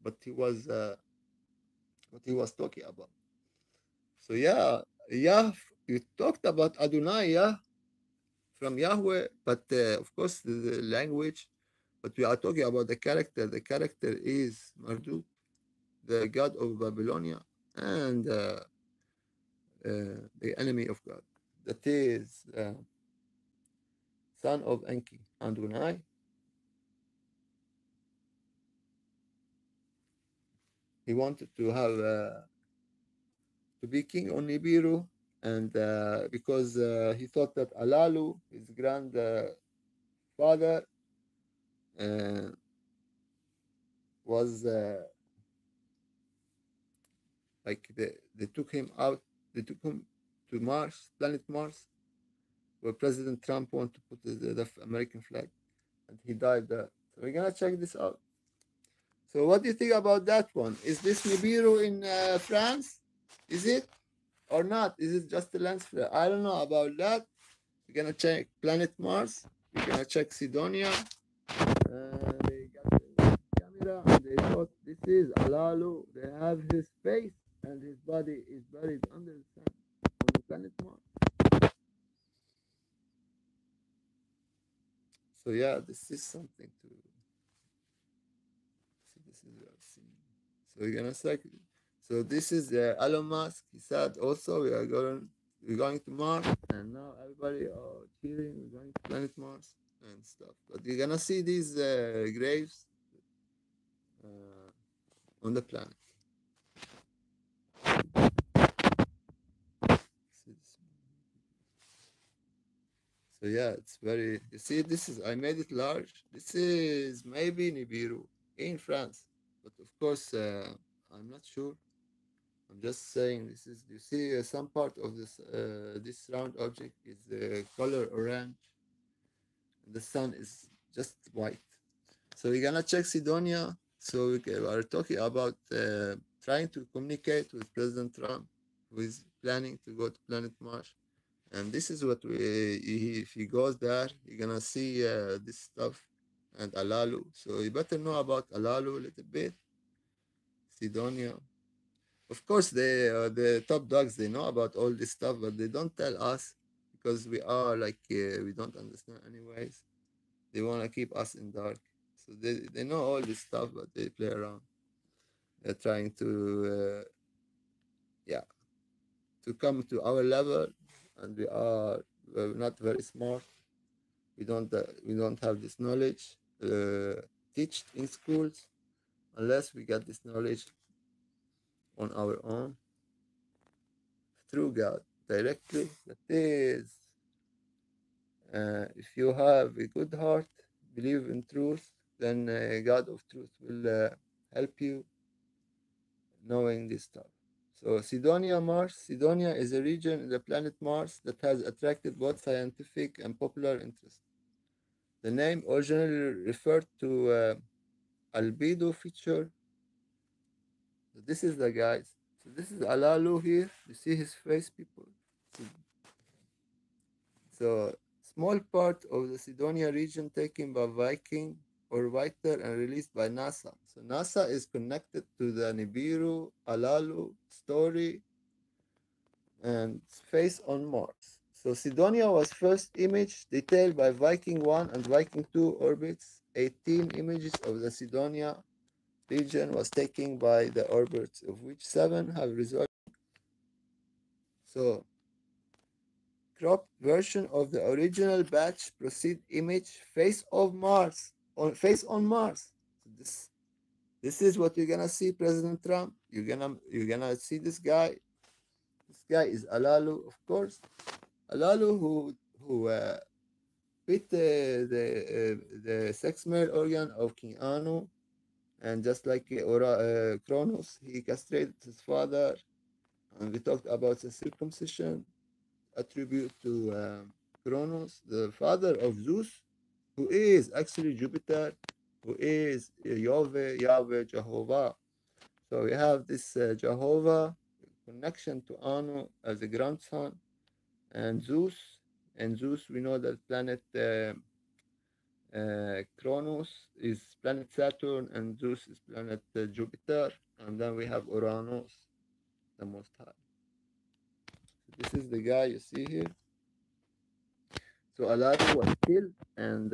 but he was what he was talking about. So yeah, yeah, you talked about Adonai, yeah, from Yahweh, but of course the language. But we are talking about the character. The character is Marduk, the god of Babylonia, and the enemy of God. That is son of Enki, Adonai. He wanted to have to be king on Nibiru, and because he thought that Alalu, his grandfather, uh, was like they took him out, they took him to Mars, planet Mars, where President Trump wanted to put the American flag, and he died there. So we're gonna check this out. So what do you think about that one? Is this Nibiru in France? Is it or not? Is it just a lens flare? I don't know about that. We're gonna check planet Mars. We're gonna check Sidonia. They got the camera and they thought this is Alalu. They have his face and his body is buried under the sand on the planet Mars. So yeah, this is something to see. This is what I've seen. So we're gonna check. So this is Elon Musk. He said also we're going to Mars, and now everybody are cheering. We're going to planet Mars and stuff. But you're gonna see these graves on the planet. So yeah, it's very. You see, this is. I made it large. This is maybe Nibiru in France, but of course, I'm not sure. I'm just saying this is. You see, some part of this round object is the color orange, and the sun is just white. So we're gonna check Sidonia. So we are talking about trying to communicate with President Trump, who is planning to go to planet Mars. And this is what if he goes there, you're gonna see this stuff and Alalu. So you better know about Alalu a little bit, Sidonia. Of course, the top dogs, they know about all this stuff, but they don't tell us because we are like we don't understand anyways. They wanna keep us in dark. So they know all this stuff, but they play around. They're trying to yeah to come to our level, and we're not very smart. We don't have this knowledge taught in schools unless we get this knowledge on our own through God directly. That is, if you have a good heart, believe in truth, then God of truth will help you knowing this stuff. So Sidonia Mars. Sidonia is a region in the planet Mars that has attracted both scientific and popular interest. The name originally referred to albedo feature. So this is the guys. So this is Alalu here. You see his face, people. So small part of the Sidonia region taken by Viking or Whiter and released by NASA. So NASA is connected to the Nibiru, Alalu story and face on Mars. So Sidonia was first imaged detailed by Viking 1 and Viking 2 orbits. 18 images of the Sidonia region was taken by the orbits, of which 7 have resulted. So cropped version of the original batch proceed image face of Mars on Mars. So this is what you're gonna see, President Trump. You're gonna see this guy. This guy is Alalu, of course. Alalu who bit the sex male organ of King Anu, and just like Kronos, he castrated his father. And we talked about the circumcision attribute to Kronos, the father of Zeus, who is actually Jupiter, who is Yahweh, Jehovah. So we have this Jehovah connection to Anu as a grandson, and Zeus. And Zeus, we know that planet Kronos is planet Saturn, and Zeus is planet Jupiter. And then we have Uranus, the Most High. So this is the guy you see here. So Aladdin was killed, and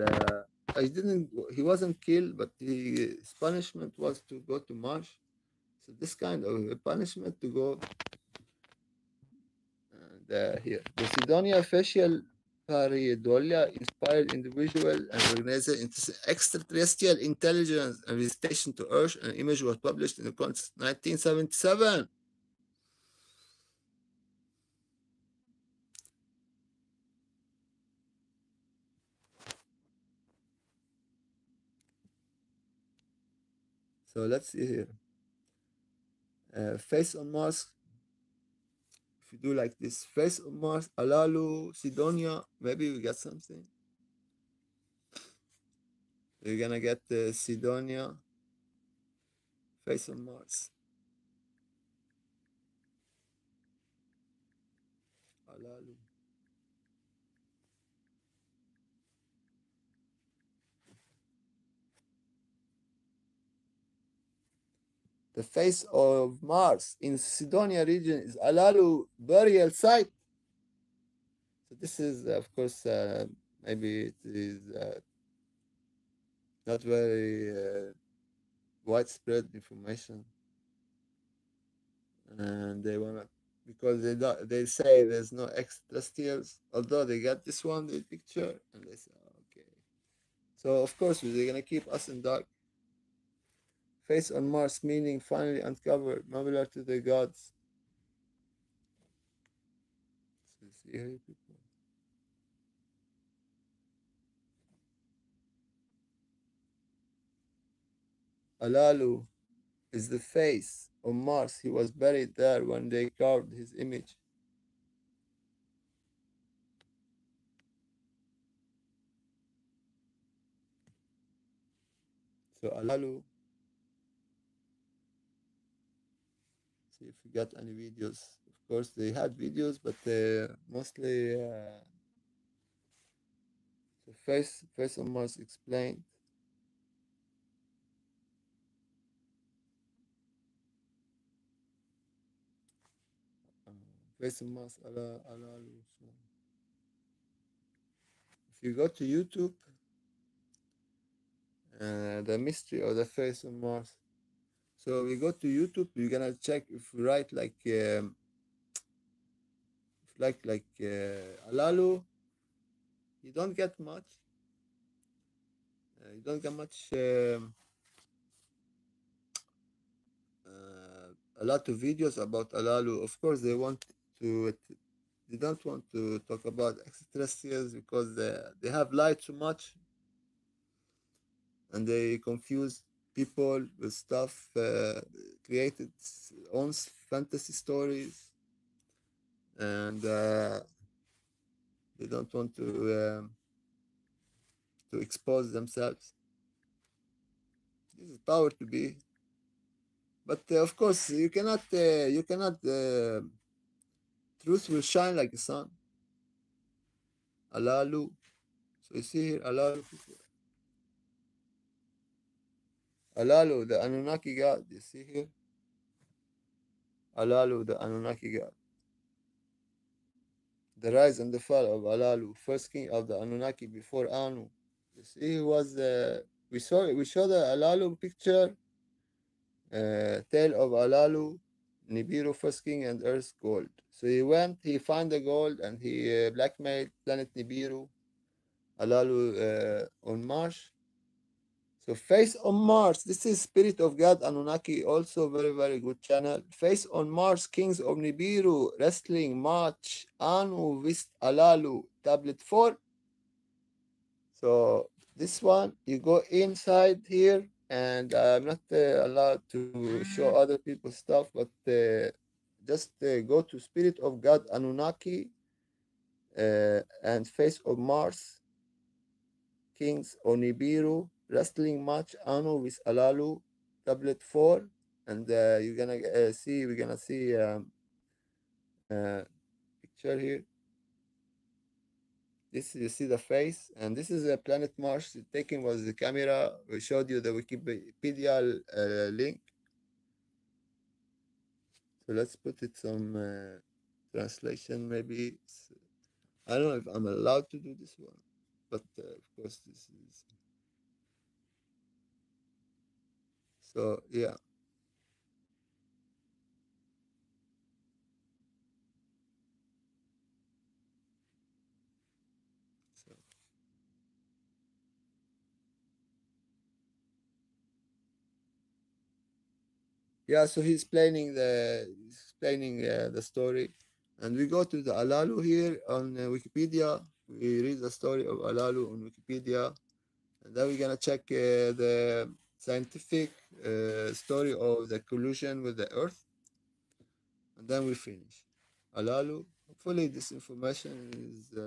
he wasn't killed, but his punishment was to go to Mars. So this kind of a punishment to go here. The Sidonia facial pareidolia inspired individual and organized extraterrestrial intelligence and visitation to Earth. An image was published in the 1977. So let's see here. Face on Mars. you do like this, face on Mars, Alalu, Sidonia, maybe we get something. You're gonna get Sidonia, face on Mars, Alalu. The face of Mars in Sidonia region is Alalu burial site. So this is, of course, maybe it is not very widespread information, and they wanna, because they say there's no extraterrestrials, although they got this one the picture and they say, "Oh, okay." So of course they're gonna keep us in dark. Face on Mars meaning finally uncovered, similar to the gods. So see here, people. Alalu is the face of Mars. He was buried there when they carved his image. So Alalu, see if we got any videos. Of course, they had videos, but mostly the face of Mars explained. Uh, Face of Mars, Alalu. So if you go to YouTube, the mystery of the face of Mars. So we go to YouTube. You're gonna check if we write like Alalu. You don't get much. You don't get much. A lot of videos about Alalu. Of course, to. They don't want to talk about extraterrestrials because they have lied too much and they confuse people with stuff, created own fantasy stories, and they don't want to expose themselves. This is power to be, but of course you cannot. Truth will shine like the sun. Alalu. So you see here, Alalu. Alalu, the Anunnaki god. You see here, Alalu, the Anunnaki god. The rise and the fall of Alalu, first king of the Anunnaki before Anu. You see, he was we saw the Alalu picture, tale of Alalu, Nibiru, first king and Earth's gold. So he found the gold and he blackmailed planet Nibiru, Alalu on Mars. So Face on Mars, this is Spirit of God Anunnaki, also very, very good channel. Face on Mars, Kings of Nibiru, Wrestling Match, Anu Vist Alalu, Tablet 4. So this one, you go inside here, and I'm not allowed to show other people's stuff, but just go to Spirit of God Anunnaki and Face of Mars, Kings Onibiru, Wrestling Match, Anu with Alalu, Tablet 4, and you're gonna we're gonna see uh, picture here. This you see the face, and this is a planet Mars. Taken was the camera. We showed you the Wikipedia link. So let's put it some translation. Maybe I don't know if I'm allowed to do this one, but of course this is. So yeah. So yeah. So he's explaining the story, and we go to the Alalu here on Wikipedia. We read the story of Alalu on Wikipedia, and then we're gonna check the scientific story of the collision with the Earth, and then we finish. Alalu. Hopefully this information is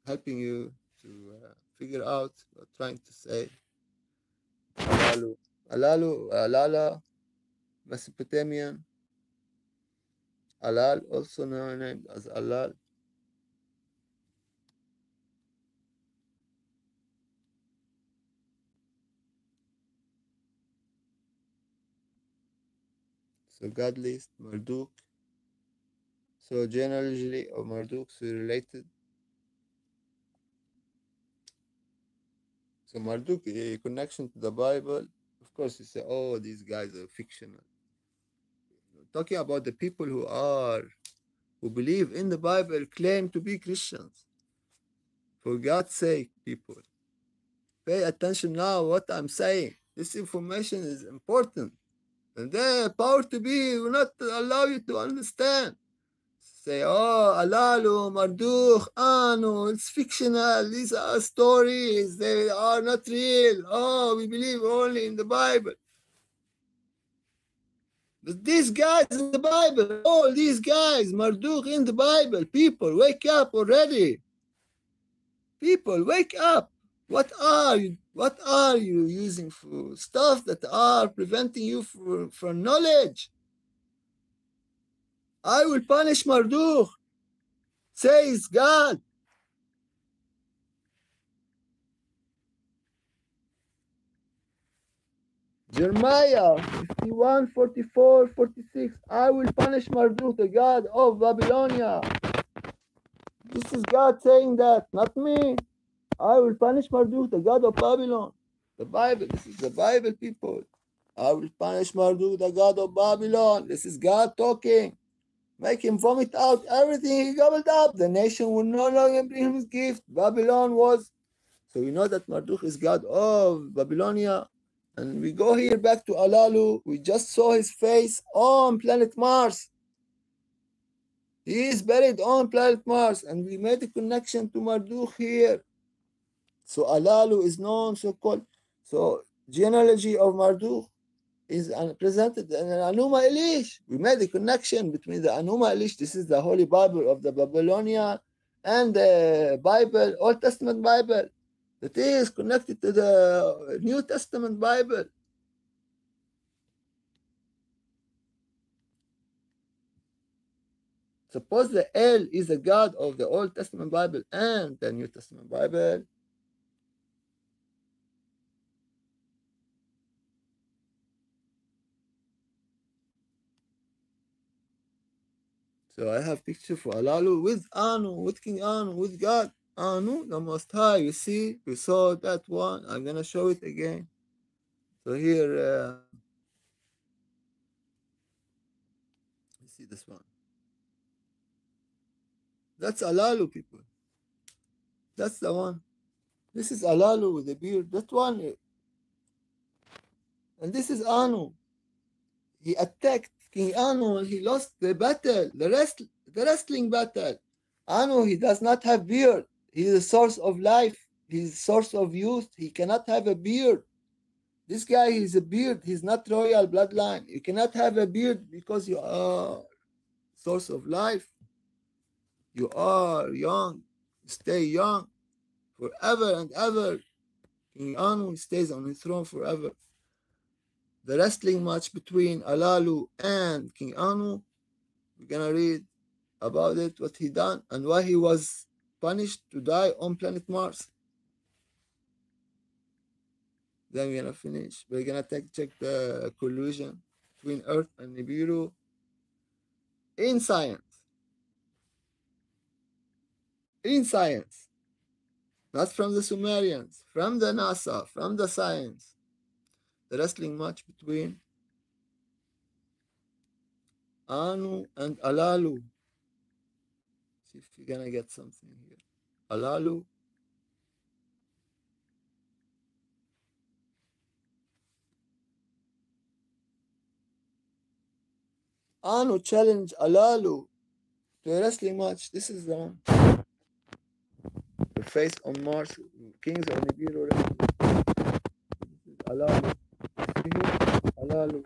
helping you to figure out what I'm trying to say. Alalu. Alalu, Alala, Mesopotamian. Alal, also named as Alal. So God list, Marduk. So genealogy of Marduk so related. So Marduk, a connection to the Bible. Of course, you say, oh, these guys are fictional. Talking about the people who believe in the Bible, claim to be Christians. For God's sake, people, pay attention now what I'm saying. This information is important. And the power to be will not allow you to understand. Say, oh, Alalu, Marduk, Anu, it's fictional. These are stories. They are not real. Oh, we believe only in the Bible. But these guys in the Bible, all these guys, Marduk in the Bible, people, wake up already. People, wake up. What are you using for stuff that are preventing you from knowledge? I will punish Marduk, says God. Jeremiah 51, 44, 46. I will punish Marduk, the god of Babylonia. This is God saying that, not me. I will punish Marduk, the god of Babylon. The Bible, this is the Bible, people. I will punish Marduk, the god of Babylon. This is God talking. Make him vomit out everything he gobbled up. The nation will no longer bring him his gift. Babylon was. So we know that Marduk is god of Babylonia. And we go here back to Alalu. We just saw his face on planet Mars. He is buried on planet Mars. And we made a connection to Marduk here. So Alalu is known, so-called. So genealogy of Marduk is presented in an Enuma Elish. We made a connection between the Enuma Elish. This is the Holy Bible of the Babylonian and the Bible, Old Testament Bible. That is connected to the New Testament Bible. Suppose the El is a God of the Old Testament Bible and the New Testament Bible. So I have picture for Alalu with Anu, with King Anu, with God. Anu, the Most High. You see, we saw that one. I'm gonna show it again. So here, you see this one. That's Alalu, people. That's the one. This is Alalu with the beard. That one. And this is Anu. He attacked King Anu and he lost the battle, the wrestling battle. Anu, he does not have beard. He is a source of life. He's a source of youth. He cannot have a beard. This guy, he's a beard. He's not royal bloodline. You cannot have a beard because you are source of life. You are young. Stay young forever and ever. King Anu stays on his throne forever. The wrestling match between Alalu and King Anu, we're gonna read about it, what he done, and why he was punished to die on planet Mars. Then we're gonna finish. We're gonna check the collusion between Earth and Nibiru in science. In science. Not from the Sumerians, from the NASA, from the science. The wrestling match between Anu and Alalu. See if you're gonna get something here. Alalu. Anu challenged Alalu to a wrestling match. This is the one. The face on Mars, Kings of Nibiru. This is Alalu. See here? Alalu.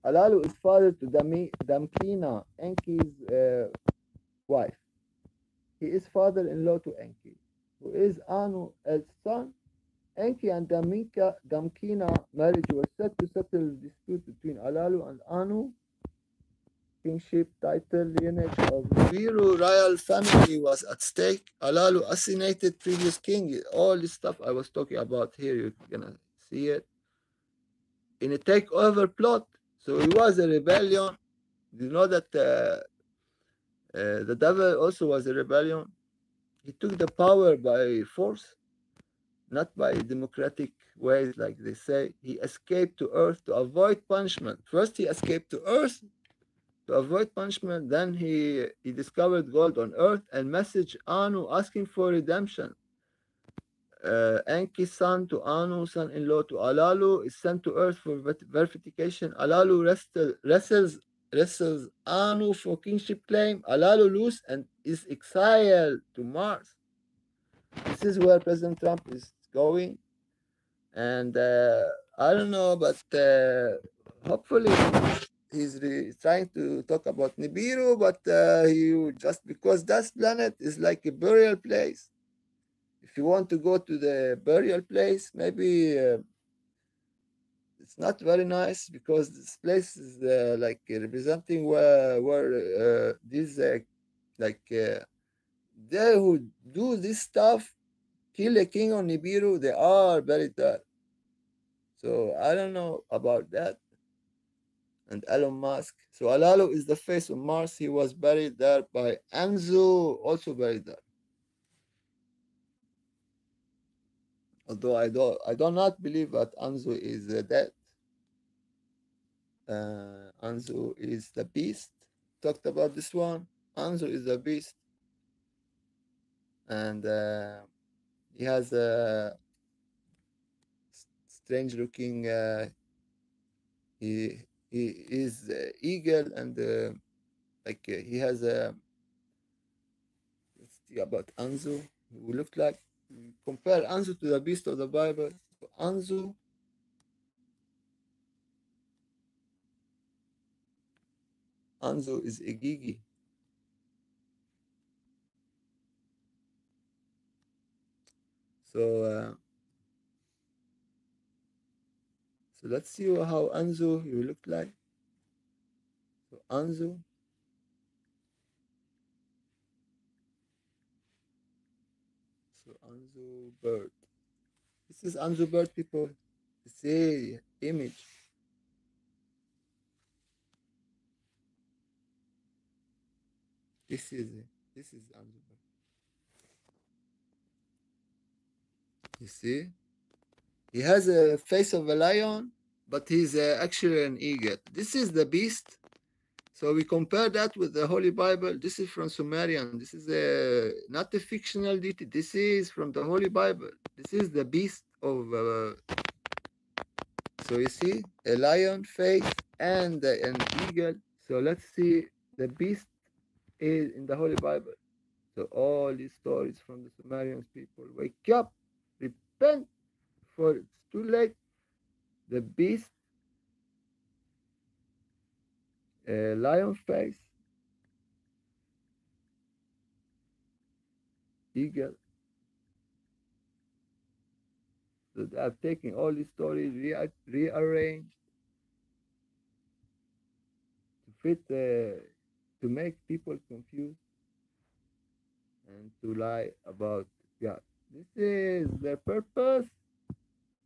Alalu is father to Damkina, Enki's wife. He is father-in-law to Enki, who is Anu El's son. Enki and Damkina marriage was set to settle the dispute between Alalu and Anu. Kingship, title, lineage of Nibiru royal family was at stake. Alalu assassinated previous king. All this stuff I was talking about here, you're gonna see it. In a takeover plot. So it was a rebellion. You know that the devil also was a rebellion. He took the power by force, not by democratic ways, like they say. He escaped to Earth to avoid punishment. First, he escaped to Earth to avoid punishment. Then he discovered gold on Earth and messaged Anu asking for redemption. Enki's son to Anu, son-in-law to Alalu, is sent to Earth for verification. Alalu wrestles Anu for kingship claim. Alalu loses and is exiled to Mars. This is where President Trump is going. And I don't know, but hopefully he's trying to talk about Nibiru, but he just because that planet is like a burial place. If you want to go to the burial place, maybe it's not very nice because this place is like representing where these like they who do this stuff, kill a king on Nibiru, they are buried there. So I don't know about that. And Elon Musk. So Alalu is the face of Mars. He was buried there by Anzu, also buried there. Although I do not believe that Anzu is dead. Anzu is the beast. Talked about this one. Anzu is the beast, and he has a strange-looking. He is eagle and like he has a. Let's see about Anzu. Who looked like compare Anzu to the beast of the Bible. So Anzu is a gigi. So so let's see how Anzu you look like. So Anzu. So Anzu bird. This is Anzu bird, people. See image. This is Anzu bird. You see, he has a face of a lion, but he's actually an eagle. This is the beast. So we compare that with the Holy Bible. This is from Sumerian. This is not a fictional deity. This is from the Holy Bible. This is the beast of. So you see a lion face and an eagle. So let's see the beast is in the Holy Bible. So all these stories from the Sumerian people. Wake up, repent, for it's too late. The beast, lion face, eagle. So they are taking all these stories, rearranged to fit, to make people confused and to lie about God. This is their purpose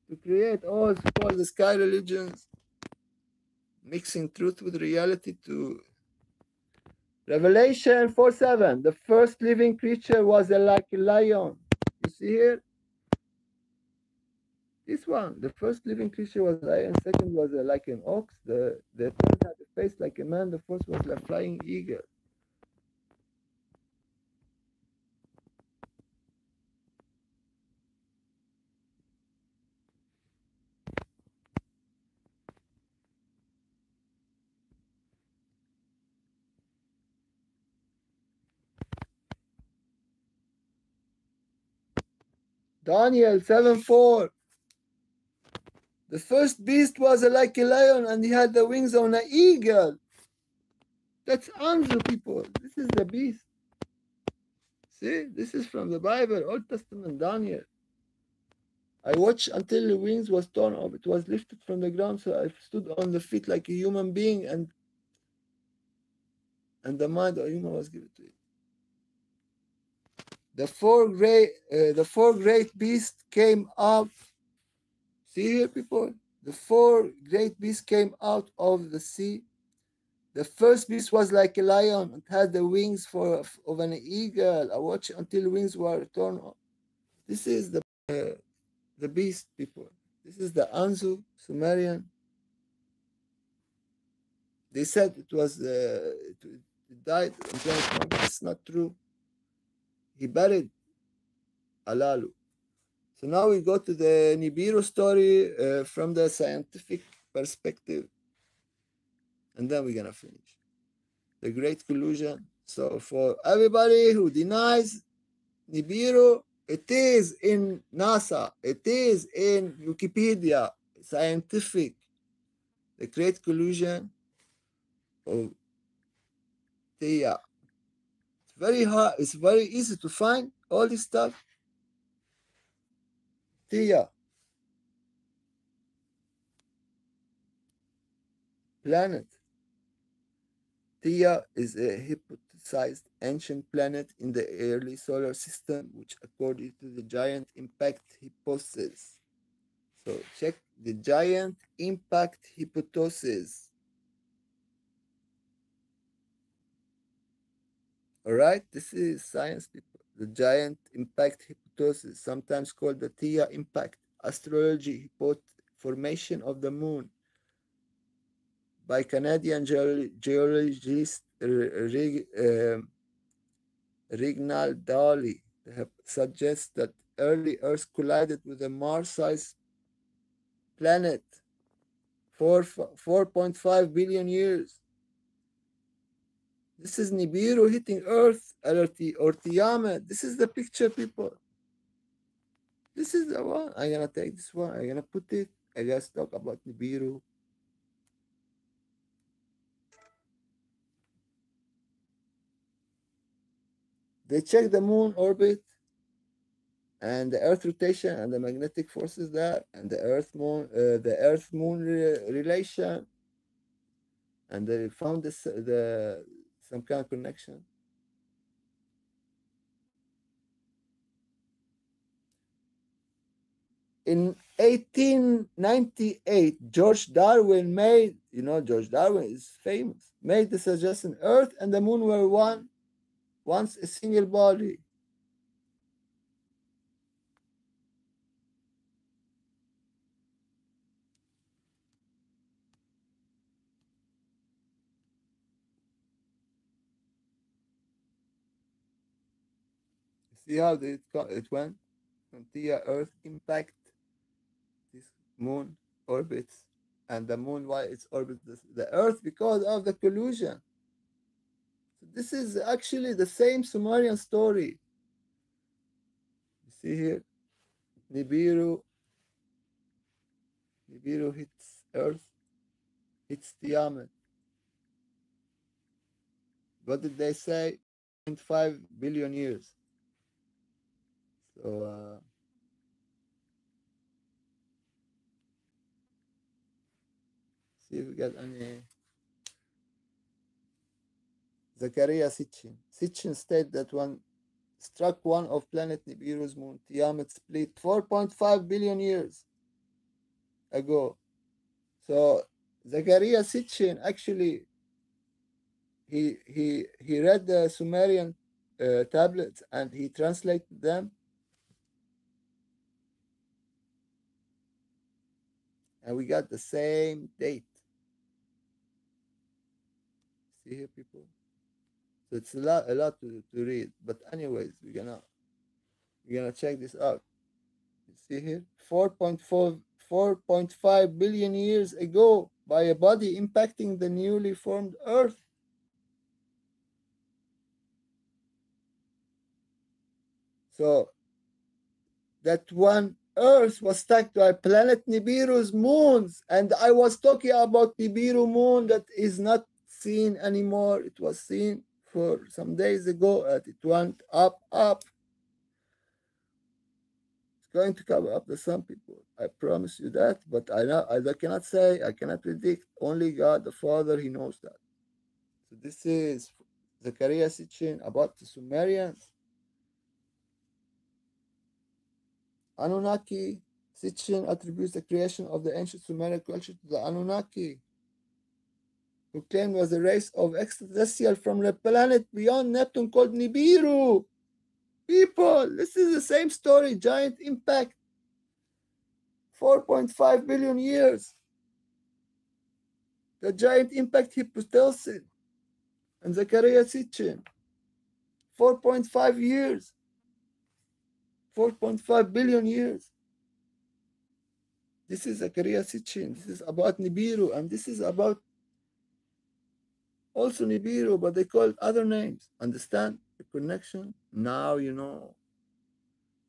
to create all called the sky religions, mixing truth with reality to Revelation 4:7. The first living creature was like a lion. You see here? This one, the first living creature was a lion, second was like an ox, the third had a face like a man, the fourth was like a flying eagle. Daniel 7:4. The first beast was like a lion and he had the wings on an eagle. That's Anzu, people. This is the beast. See, this is from the Bible, Old Testament, Daniel. I watched until the wings was torn off. It was lifted from the ground, so I stood on the feet like a human being, and the mind of a human was given to it. The four great beasts came out. See here, people? The four great beasts came out of the sea. The first beast was like a lion. It had the wings of an eagle. I watched until the wings were torn off. This is the beast, people. This is the Anzu Sumerian. They said it was it died on planet Mars. It's not true. He buried Alalu. So now we go to the Nibiru story from the scientific perspective, and then we're gonna finish the Great Collusion. So for everybody who denies Nibiru, it is in NASA, it is in Wikipedia, scientific. The Great Collusion of Theia. It's very hard. It's very easy to find all this stuff. Theia. Planet. Theia is a hypothesized ancient planet in the early solar system, which according to the giant impact hypothesis. So check the giant impact hypothesis. All right, this is science, people. The giant impact hypothesis, sometimes called the Theia impact astrology formation of the moon, by Canadian geologist Reginald Daly, suggests that early Earth collided with a Mars-sized planet for 4.5 billion years. This is Nibiru hitting Earth or Tiamat. This is the picture, people. This is the one. I'm gonna take this one. I'm gonna put it. I just talk about Nibiru. They check the moon orbit and the Earth rotation and the magnetic forces there, and the Earth moon relation, and they found some kind of connection. In 1898, George Darwin made, George Darwin is famous, made the suggestion Earth and the moon were once a single body. See how it went from Theia, Earth impact, this moon orbits, and the moon, why it's orbits the Earth because of the collusion. So this is actually the same Sumerian story. You see here, Nibiru hits Earth, hits Tiamat. What did they say? 0.5 billion years. So see if we get any. Zakaria Sitchin stated that one struck one of planet Nibiru's moon, Tiamat, split 4.5 billion years ago. So Zakaria Sitchin actually he read the Sumerian tablets and he translated them, and we got the same date. See here, people. So it's a lot to read. But anyways, we're gonna check this out. You see here, 4.5 billion years ago, by a body impacting the newly formed Earth. So that one Earth was stuck to a planet Nibiru's moons, and I was talking about Nibiru moon that is not seen anymore. It was seen for some days ago, and it went up. It's going to cover up the sun, people. I promise you that. But I cannot say, I cannot predict. Only God, the Father, He knows that. So this is Zechariah Sitchin about the Sumerians. Anunnaki. Sitchin attributes the creation of the ancient Sumerian culture to the Anunnaki, who claimed was a race of extraterrestrial from a planet beyond Neptune called Nibiru. People, this is the same story. Giant impact. 4.5 billion years. The giant impact hypothesis and Zechariah Sitchin. 4.5 years. 4.5 billion years. This is Zechariah Sitchin. This is about Nibiru, and this is about also Nibiru, but they call it other names. Understand the connection? Now you know.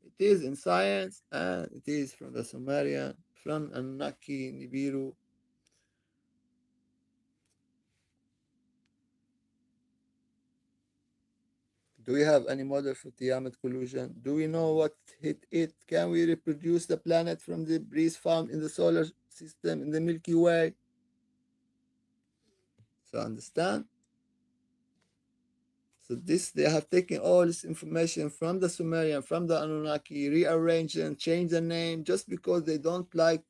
It is in science, and it is from the Sumerian, from Anunnaki, Nibiru. Do we have any model for Tiamat collusion? Do we know what hit it? Can we reproduce the planet from the debris found in the solar system, in the Milky Way? So understand? So they have taken all this information from the Sumerian, from the Anunnaki, rearranged and changed the name just because they don't like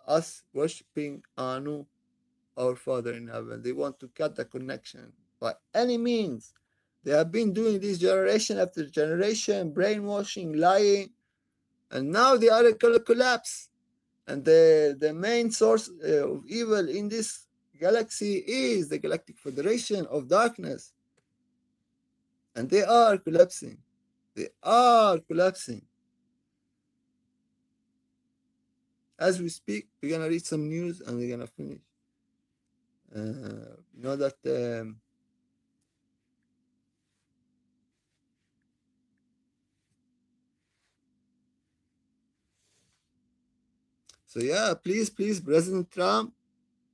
us worshipping Anu, our Father in heaven. They want to cut the connection by any means. They have been doing this generation after generation, brainwashing, lying, and now they are going to collapse. And the main source of evil in this galaxy is the Galactic Federation of Darkness. And they are collapsing. They are collapsing. As we speak, we're going to read some news and we're going to finish. You know that so yeah, please, President Trump,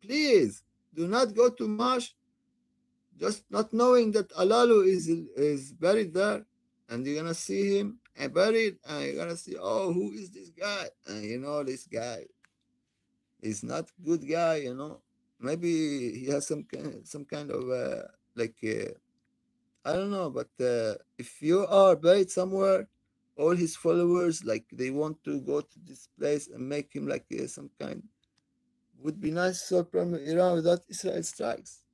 please do not go to Mars just not knowing that Alalu is buried there, and you're gonna see him and buried, and you're gonna see, oh, who is this guy? And you know this guy is not good guy, you know. Maybe he has some kind of like I don't know, but if you are buried somewhere, all his followers like they want to go to this place and make him like some kind. Would be nice to solve problem in Iran without Israel strikes.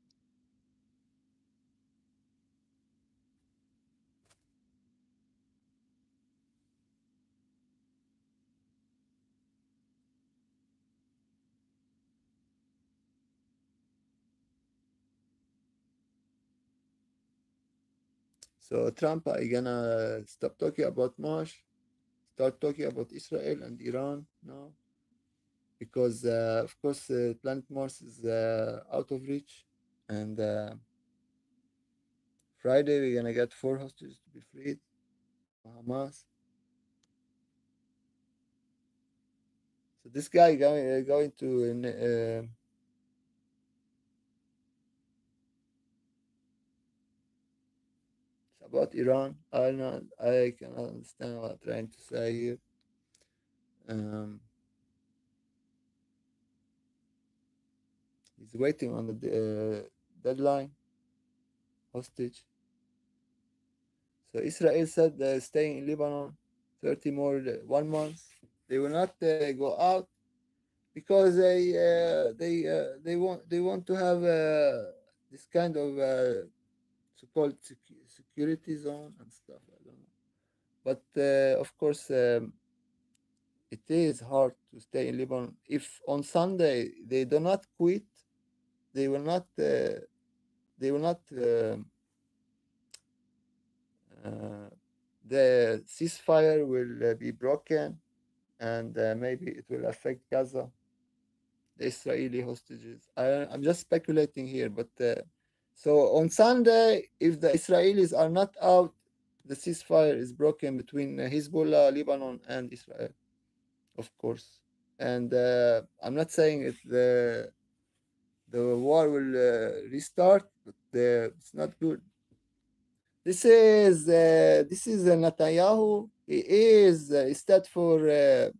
So Trump are gonna stop talking about Mars, start talking about Israel and Iran now, because of course planet Mars is out of reach, and Friday we're gonna get 4 hostages to be freed from Hamas. So this guy going to it's about Iran. I cannot understand what I'm trying to say here. He's waiting on the deadline hostage. So Israel said they're staying in Lebanon 30 more 1 month. They will not go out because they want to have this kind of so-called security zone and stuff. I don't know, but of course it is hard to stay in Lebanon. If on Sunday they do not quit, they will not. They will not. The ceasefire will be broken, and maybe it will affect Gaza, the Israeli hostages. I'm just speculating here, but so on Sunday, if the Israelis are not out, the ceasefire is broken between Hezbollah, Lebanon, and Israel, of course. And I'm not saying the war will restart, but it's not good. This is Netanyahu. He is instead for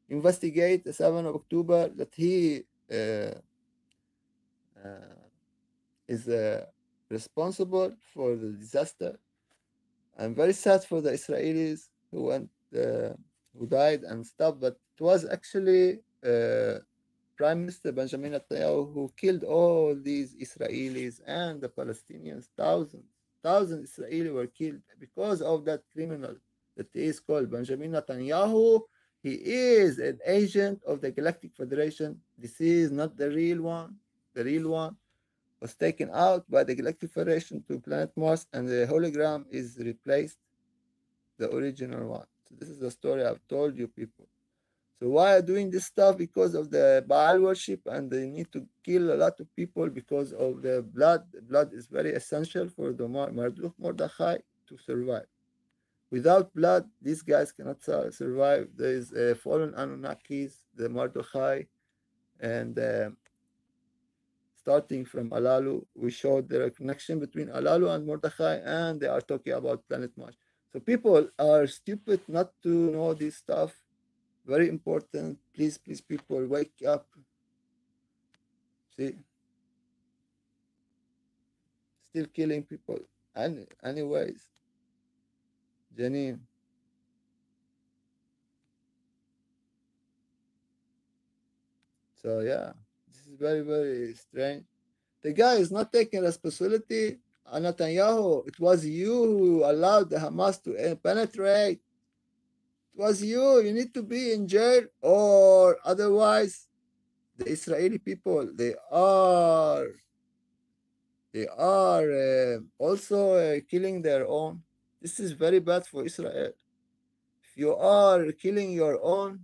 investigate the 7th of October that he uh, is responsible for the disaster. I'm very sad for the Israelis who died and stuff, but it was actually Prime Minister Benjamin Netanyahu who killed all these Israelis and the Palestinians. Thousands Israelis were killed because of that criminal that is called Benjamin Netanyahu. He is an agent of the Galactic Federation. This is not the real one. The real one was taken out by the Galactic Federation to planet Mars, and the hologram is replaced the original one. So this is the story I've told you people. So why are doing this stuff? Because of the Baal worship, and they need to kill a lot of people because of the blood. The blood is very essential for the Marduk Mordechai to survive. Without blood, these guys cannot survive. There is fallen Anunnakis, the Mordechai, and starting from Alalu, we showed the connection between Alalu and Mordechai, and they are talking about planet Mars. So people are stupid not to know this stuff. Very important. Please, please, people, wake up. See, still killing people. And anyways, Janine. So yeah, this is very, very strange. The guy is not taking responsibility. Netanyahu, it was you who allowed the Hamas to penetrate. It was you. You need to be in jail, or otherwise, the Israeli people they are also killing their own. This is very bad for Israel. If you are killing your own,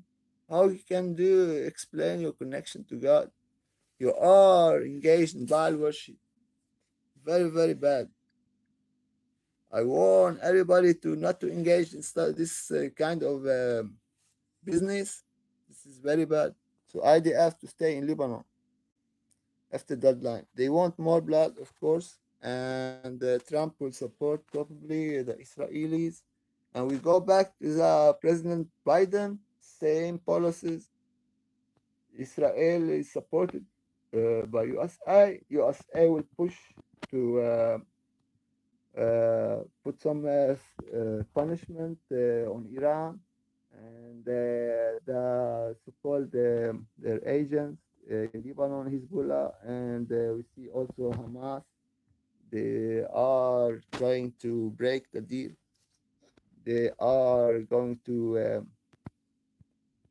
how you can do explain your connection to God? You are engaged in Baal worship. Very, very bad. I warn everybody to not to engage in this kind of business. This is very bad. So IDF to stay in Lebanon after deadline. They want more blood, of course, and Trump will support probably the Israelis. And we go back to the President Biden, same policies. Israel is supported by USA. USA will push to put some punishment on Iran and the so-called their agents, Lebanon, Hezbollah, and we see also Hamas. They are trying to break the deal. They are going to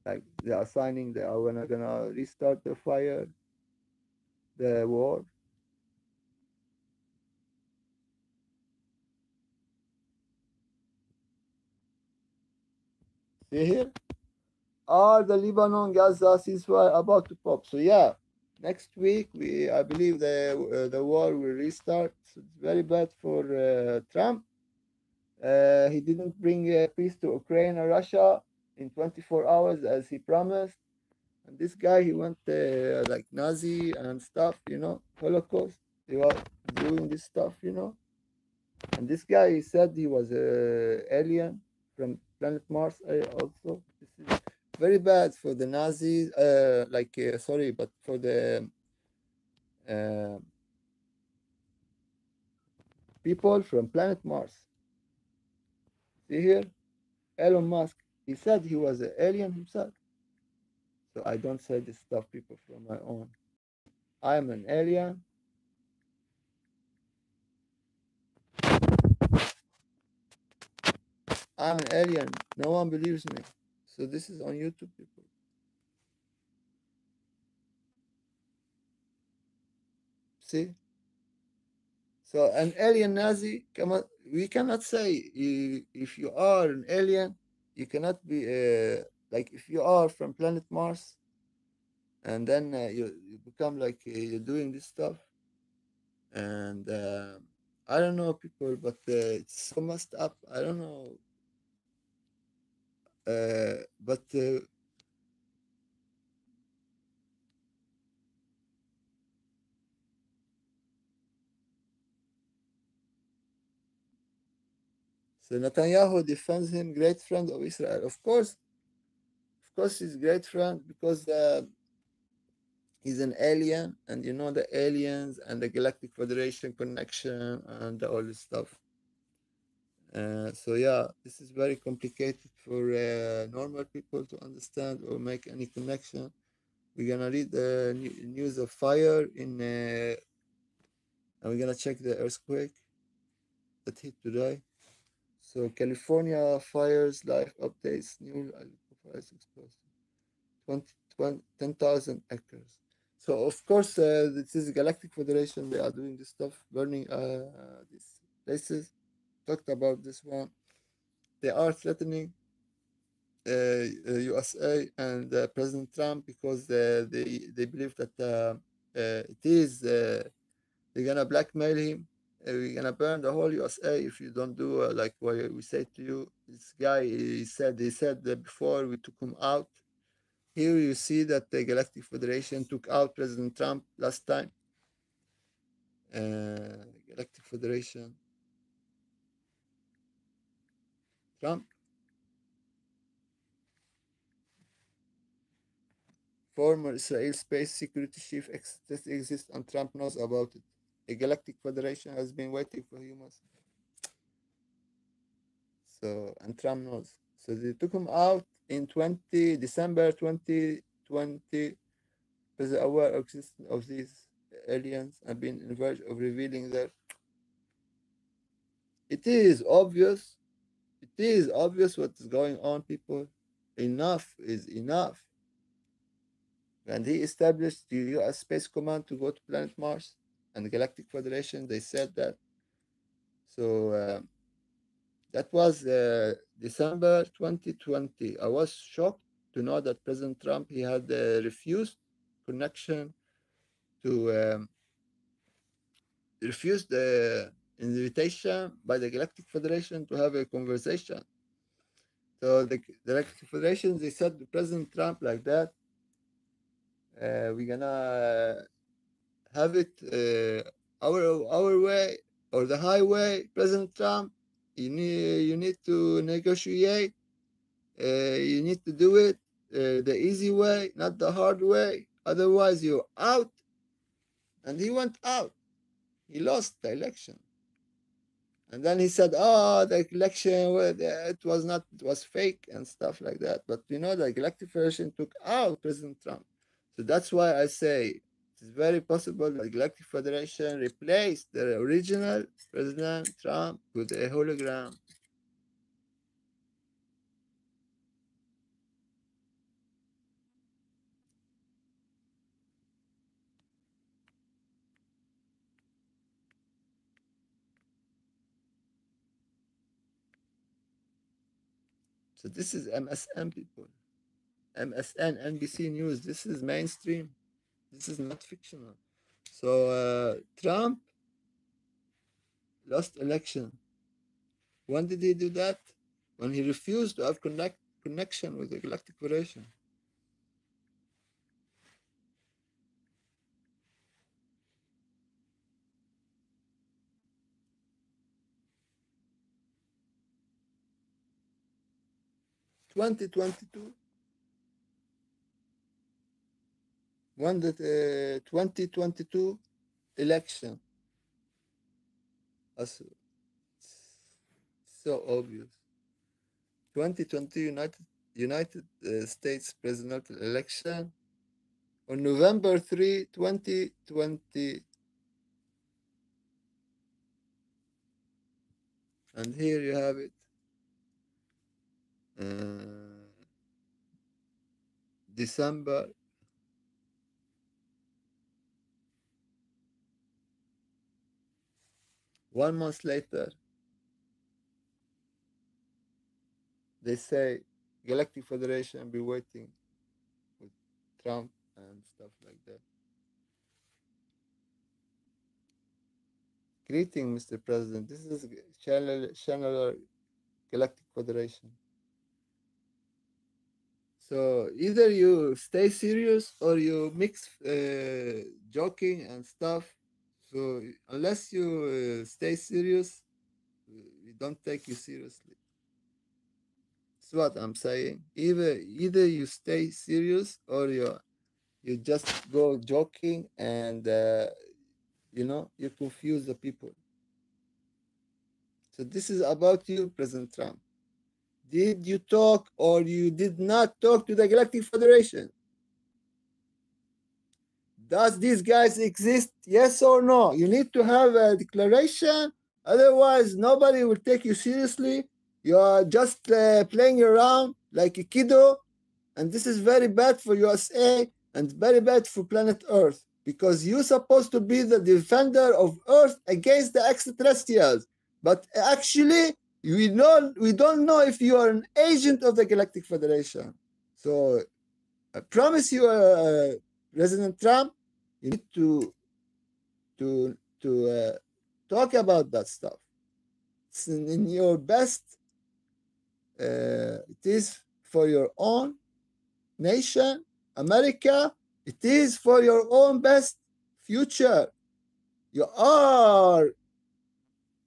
like they are signing. They are gonna restart the fire, the war. See here? Are the Lebanon Gaza ceasefire about to pop? So yeah, next week I believe the war will restart. So it's very bad for Trump. He didn't bring peace to Ukraine or Russia in 24 hours as he promised. And this guy, he went like Nazi and stuff, Holocaust. He was doing this stuff. And this guy, he said he was a alien from planet Mars also. This is very bad for the Nazis, sorry, but for the uh, people from planet Mars. See here? Elon Musk, he said he was an alien himself. So I don't say this stuff, people, from my own. I am an alien. I'm an alien. No one believes me. So this is on YouTube, people. See? So an alien Nazi, we cannot say if you are an alien, you cannot be like if you are from planet Mars, and then you become like you're doing this stuff, and I don't know, people, but it's so messed up. I don't know. But so Netanyahu defends him, great friend of Israel. Of course, he's great friend because he's an alien, and you know the aliens and the Galactic Federation connection and all this stuff. So yeah, this is very complicated for normal people to understand or make any connection. We're gonna read the news of fire in, and we're gonna check the earthquake that hit today. So California fires life updates, new fires exposed, 10,000 acres. So of course, this is Galactic Federation. They are doing this stuff, burning these places. Talked about this one. They are threatening USA and President Trump because they believe that it is they're gonna blackmail him. We're gonna burn the whole USA if you don't do like what we say to you. This guy he said that before we took him out. Here you see that the Galactic Federation took out President Trump last time. Galactic Federation, Trump, former Israel space security chief exists and Trump knows about it. A Galactic Federation has been waiting for humans. So and Trump knows. So they took him out in December 2020 because they are aware of existence of these aliens and been in verge of revealing their. It is obvious. It is obvious what is going on, people. Enough is enough. And he established the U.S. Space Command to go to planet Mars and the Galactic Federation. They said that. So that was December 2020. I was shocked to know that President Trump he had refused connection to refused the invitation by the Galactic Federation to have a conversation. So the Galactic Federation they said to President Trump like that, we're gonna have it our way or the highway, President Trump. You need to negotiate. You need to do it the easy way, not the hard way. Otherwise, you're out. And he went out. He lost the election. And then he said, "Oh, the election, well, it was not, it was fake and stuff like that." But you know, the Galactic Federation took out President Trump. So that's why I say it's very possible that the Galactic Federation replaced the original President Trump with a hologram. So this is MSN, people. MSN, NBC News. This is mainstream. This is not fictional. So Trump lost election. When did he do that? When he refused to have connection with the Galactic Federation. 2022. When the 2022 election. As so obvious. 2020 United States presidential election on November 3, 2020. And here you have it. December. One month later, they say Galactic Federation be waiting with Trump and stuff like that. Greeting, Mr. President. This is Channel Galactic Federation. So either you stay serious or you mix joking and stuff. So unless you stay serious, we don't take you seriously. That's what I'm saying. Either you stay serious or you just go joking and you confuse the people. So this is about you, President Trump. Did you talk or you did not talk to the Galactic Federation? Does these guys exist? Yes or no? You need to have a declaration. Otherwise, nobody will take you seriously. You are just playing around like a kiddo. And this is very bad for USA and very bad for planet Earth. Because you're supposed to be the defender of Earth against the extraterrestrials. But actually, we don't know if you are an agent of the Galactic Federation. So I promise you, President Trump, you need to talk about that stuff. It's in your best. It is for your own nation, America. It is for your own best future. You are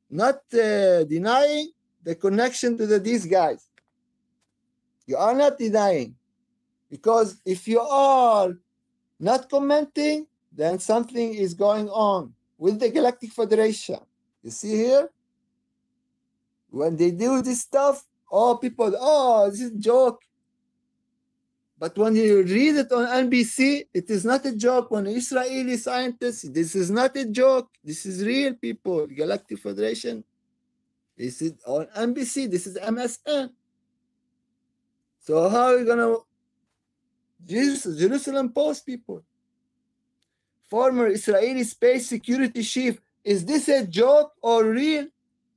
not denying the connection to these guys. You are not denying. Because if you are not commenting, then something is going on with the Galactic Federation. You see here? When they do this stuff, people, this is a joke. But when you read it on NBC, it is not a joke. When Israeli scientists, this is not a joke. This is real, people. Galactic Federation. This is on NBC. This is MSN. So how are you going to... Jerusalem Post, people. Former Israeli space security chief. Is this a joke or real?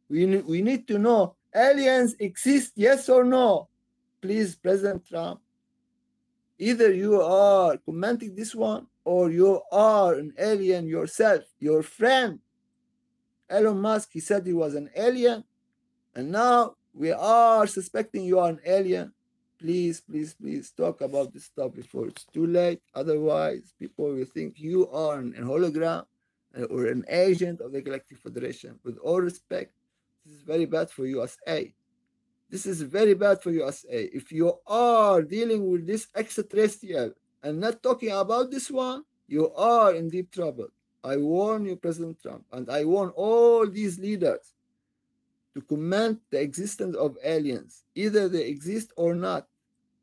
We need to know. Aliens exist, yes or no? Please, President Trump. Either you are commenting this one or you are an alien yourself. Your friend, Elon Musk, he said he was an alien. And now we are suspecting you are an alien. Please, please, please talk about this stuff before it's too late. Otherwise, people will think you are an hologram or an agent of the Galactic Federation. With all respect, this is very bad for USA. This is very bad for USA. If you are dealing with this extraterrestrial and not talking about this one, you are in deep trouble. I warn you, President Trump, and I warn all these leaders to comment the existence of aliens. Either they exist or not.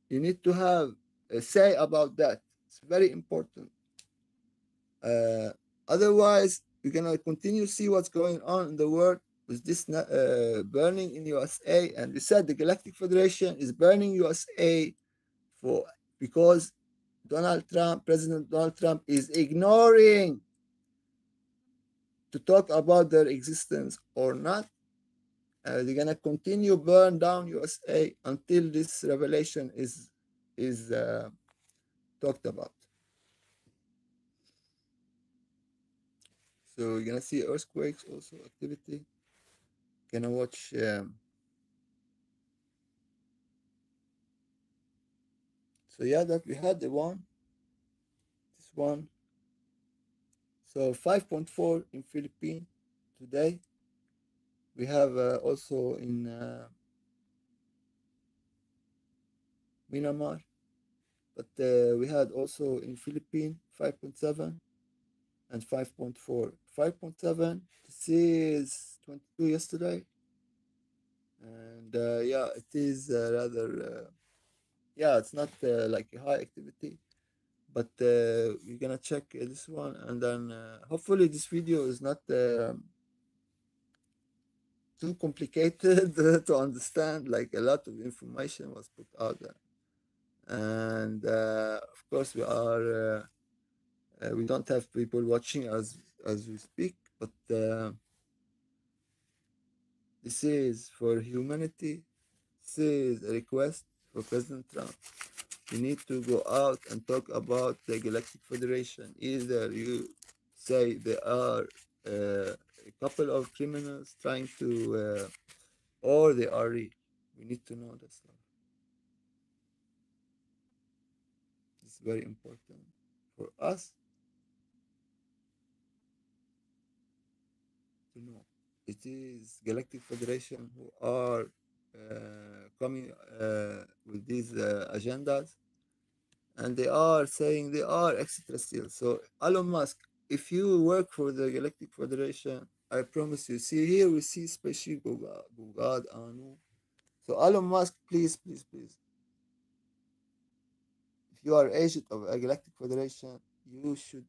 You need to have a say about that. It's very important. Otherwise, we're going to continue to see what's going on in the world with this burning in USA. And we said the Galactic Federation is burning USA because President Donald Trump is ignoring to talk about their existence or not. They're going to continue burn down USA until this revelation is talked about. So you're going to see earthquakes also, activity. Going to watch so yeah, that we had this one. So 5.4 in Philippines today. We have also in Myanmar, but we had also in Philippines 5.7 and 5.4. 5.7, this is 22 yesterday, and yeah, it is rather it's not like a high activity, but we're gonna check this one, and then hopefully this video is not too complicated to understand. Like a lot of information was put out there, and of course we don't have people watching as we speak, but this is for humanity. This is a request for President Trump. You need to go out and talk about the Galactic Federation. Either you say they are a couple of criminals trying to, or they are real. We need to know that stuff. It's very important for us to know. It is Galactic Federation who are coming with these agendas, and they are saying they are extraterrestrial. So Elon Musk, if you work for the Galactic Federation, I promise you. See here, we see spaceship God, Anu. So Elon Musk, please, please, please. If you are agent of a Galactic Federation, you should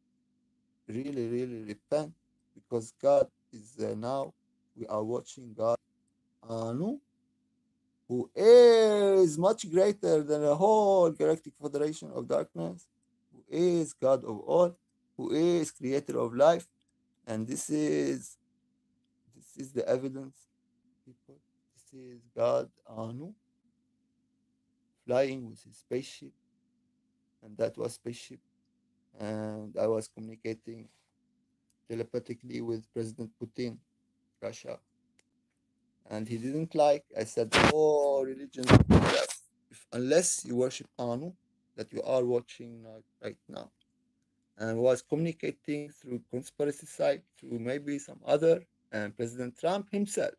really, really repent, because God is now. We are watching God, Anu, who is much greater than the whole Galactic Federation of Darkness, who is God of all, who is creator of life, and this is the evidence, people. This is God Anu flying with his spaceship, and that was spaceship, and I was communicating telepathically with President Putin, Russia, and he didn't like. I said, "Oh, religion, unless you worship Anu, that you are watching right now," and was communicating through conspiracy site, through maybe some other, and President Trump himself.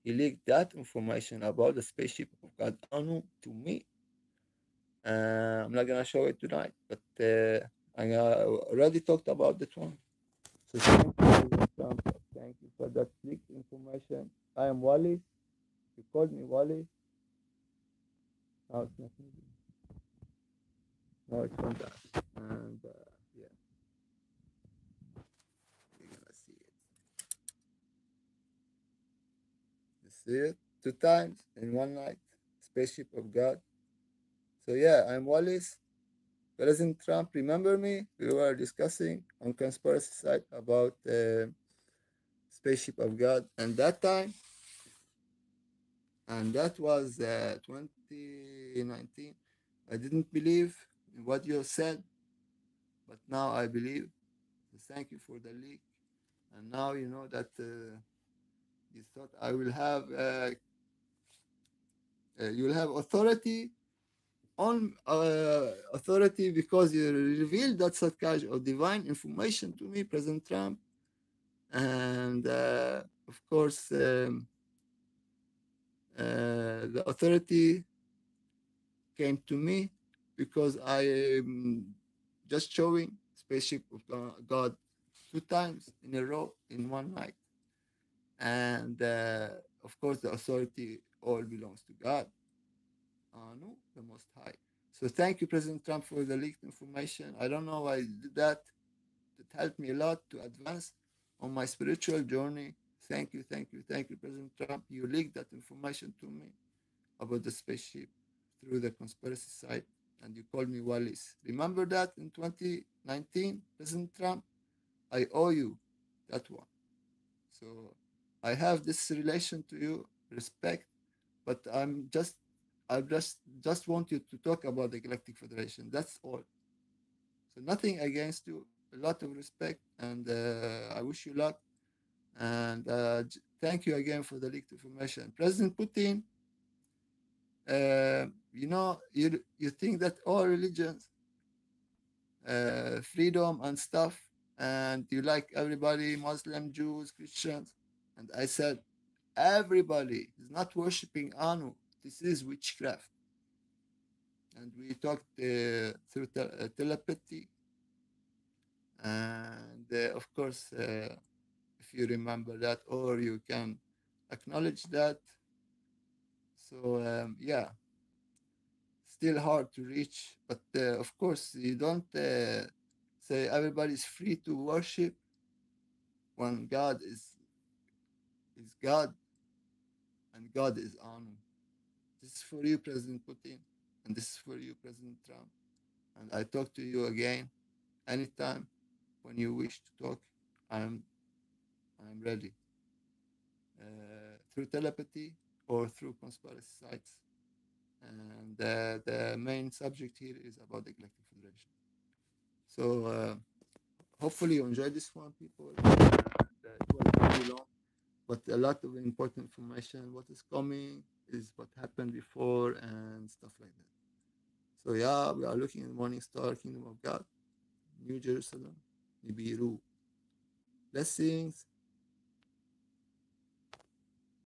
He leaked that information about the spaceship of God Anu to me. I'm not gonna show it tonight, but I already talked about that one. So thank you, President Trump. Thank you for that leaked information. I am Wally. You called me Wally. Now it's not moving. Now it's on that. And yeah, you're gonna see it. You see it 2 times in one night. Spaceship of God. So yeah, I'm Wallace. President Trump, remember me? We were discussing on conspiracy site about spaceship of God, and that time, and that was 2019. I didn't believe in what you said, but now I believe. So thank you for the leak, and now you know that you thought I will have you will have authority on authority because you revealed that such kind of divine information to me, President Trump, and of course the authority came to me because I am just showing spaceship of God 2 times in a row in one night, and of course the authority all belongs to God, no, the Most High. So thank you, President Trump, for the leaked information. I don't know why you did that. It helped me a lot to advance on my spiritual journey. Thank you, thank you, thank you, President Trump. You leaked that information to me about the spaceship through the conspiracy site, and you called me Wallace. Remember that in 2019, President Trump? I owe you that one. So I have this relation to you, respect, but I just want you to talk about the Galactic Federation. That's all. So nothing against you. A lot of respect, and I wish you luck. And thank you again for the leaked information, President Putin. You think that all religions, freedom and stuff, and you like everybody, Muslim, Jews, Christians, and I said everybody is not worshiping Anu. This is witchcraft. And we talked through telepathy, and of course, if you remember that, or you can acknowledge that. So yeah, still hard to reach, but of course you don't say everybody's free to worship when God is God, and God is Anu. This is for you, President Putin, and this is for you, President Trump. And I talk to you again anytime when you wish to talk. I'm ready, through telepathy or through conspiracy sites. And the main subject here is about the Galactic Federation. So hopefully you enjoyed this one, people. And, it was really long, but a lot of important information. What is coming is what happened before and stuff like that. So yeah, we are looking at Morning Star, Kingdom of God, New Jerusalem, Nibiru. Blessings